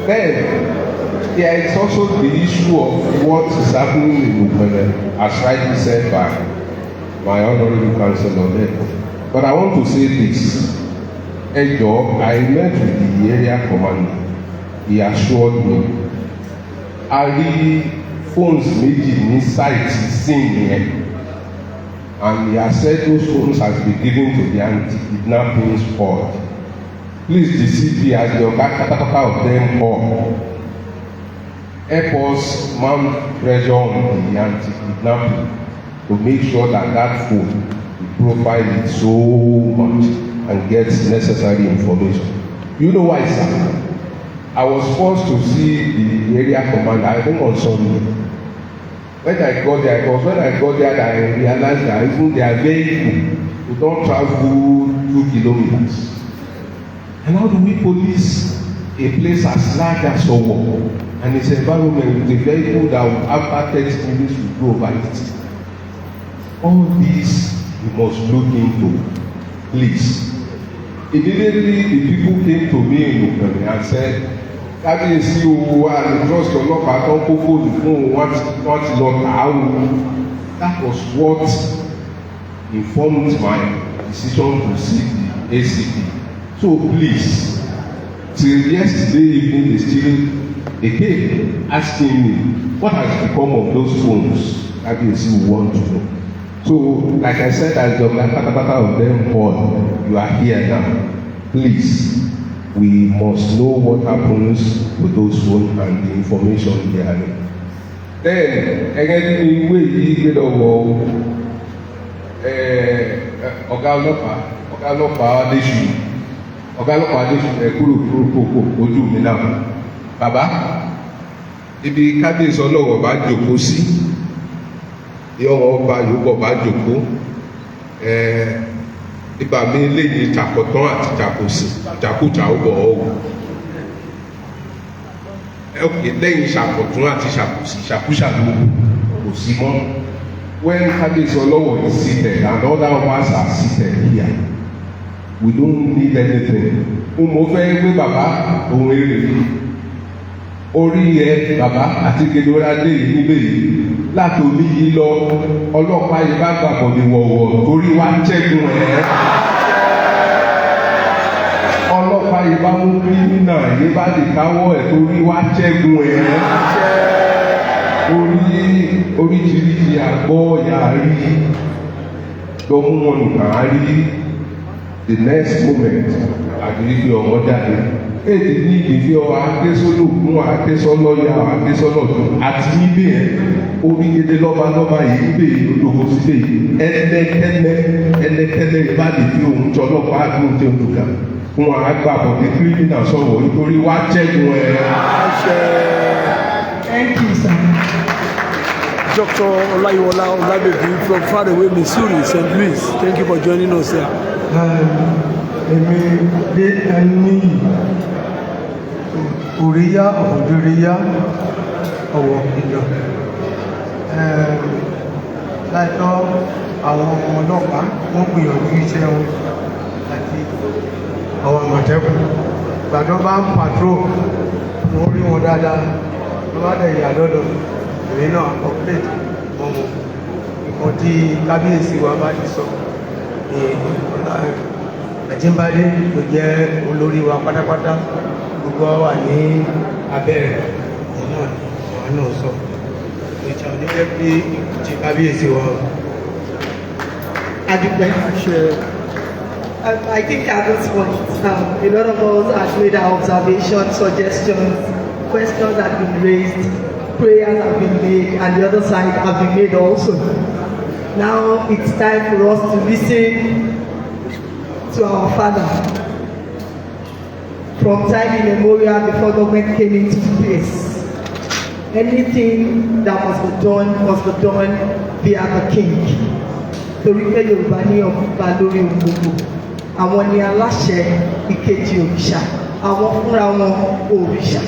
Then there is also the issue of what is happening in Olugbenga, as rightly said by my honourable councillor there. But I want to say this. Ejo, I met with the area commander. He assured me. I rí phones méjì ní site sin yẹn, and he has said those phones has been given to the anti-kidnapping squad. Please, the CP has the katakata of them all. Help us mount pressure on the anti-kidnapping to make sure that that phone will profile it so much and gets necessary information. You know why, sir? I was forced to see the area commander, I think on Sunday. When I got there, that I realized that even their vehicle we don't travel 2 kilometers. And how do we police a place as large as Owo and its environment with a vehicle that will after 30 minutes will go over it? All these we must look into, please. Immediately the people came to me in Ogunoye and said, kábíyèsí o wa the trust ọlọ́pàá tó ń kó fóònù fún wọn ti lọ tà á o. That was what informed my decision to see the ACP. So please, till yesterday evening they came asking me what has become of those phones. Kábíyèsí want to know. So like I said, as the pátápátá of them all, you are here now. Please, we must know what happens with those phones and the information they are in. Then, again, ní ìwé yìí gbé lọ́wọ́ ọ̀gá ọlọ́pàá Adéṣù kúrò ojú mi náà. Bàbá, ibi kábíyèsí ọlọ́wọ̀ bá jòkó sí, ìyọ̀wọ̀ ọba yòókọ̀ bá jòkó, ibà mi léyìí ìtàkọ̀tán àti ìtàkòsí ìtàkùtà ó bọ̀ ọ́ lẹ́yìn ìṣàkọ̀tún àti ìṣàkúṣàlú kò sí mọ́. When kábíyèsí ọlọ́wọ̀ is seated and other of us are seated here, we don't need anything. Mo fẹ́ gbé bàbá ohun èrè orí ẹ bàbá àti gèdóradé yìí níbẹ̀ yìí látòlí yìí lọ ọlọ́pàá yìí bá gbàgbọ́ ní wọ̀wọ̀ torí wá ṣẹ́gun ẹ̀. Ọlọ́pàá yìí bá mú kírímínà yìí bá lè káwọ́ ẹ̀ torí wá ṣẹ́gun ẹ̀. Oríṣiríṣi àgbọ̀ yà rí lọ mú wọn nìkan á rí the next moment àdìrí ọmọ jáde. Èdè ní ìdíje ọ akésólò fún akésọ́lọ́yà akésọ́lọ́dún àti níbẹ̀ ẹ̀ oríyede lọ́ba yìí níbẹ̀ yìí lódòkó síbẹ̀ yìí ẹlẹ́tẹ́lẹ́ ìbàdí tí òun tọ́lọ́pàá àdúgbò tó ń dùkà fún àgbàbọ̀ ní kírímìnà sọ̀rọ̀ nítorí wá ṣẹ́gun ẹ̀. Thank you, sir. Dr. Olayiwola Olabebi from far away Missouri, St. Louis. Thank you for joining us here. Èmi dé ẹni òríyá ọ̀dọ́ríyá Owo Kingdom. Láìtọ́ àwọn ọmọ ọlọ́pàá wọ́n gbìyànjú iṣẹ́ wọn àti àwọn àmọ̀tẹ́kùn. Gbàdọ́ bá ń patrol wọ́n rí wọn dáadáa ló bá dẹ̀ yà lọ́dọ̀ èmi náà complete ọmọ nǹkan tí kábíyèsí wa bá ti sọ. Ajibade ló jẹ́ olórí wa pátápátá gbogbo wa ní abẹ́rẹ́ àwọn náà sọ ìjà oníjẹ́ bí ti kábíyèsí wa. I think at this point, a lot of us have made our observations, suggestions, questions have been raised, prayers have been made, and the other side have been made also. Now it's time for us to listen to our father. From time immemorial, before government came into place, anything that must be done via the king. Torí pé Yorùbá ní ọba lórí ohun gbogbo. Àwọn ni aláṣẹ ìkejì òrìṣà. Àwọn fúnra wọn òrìṣà.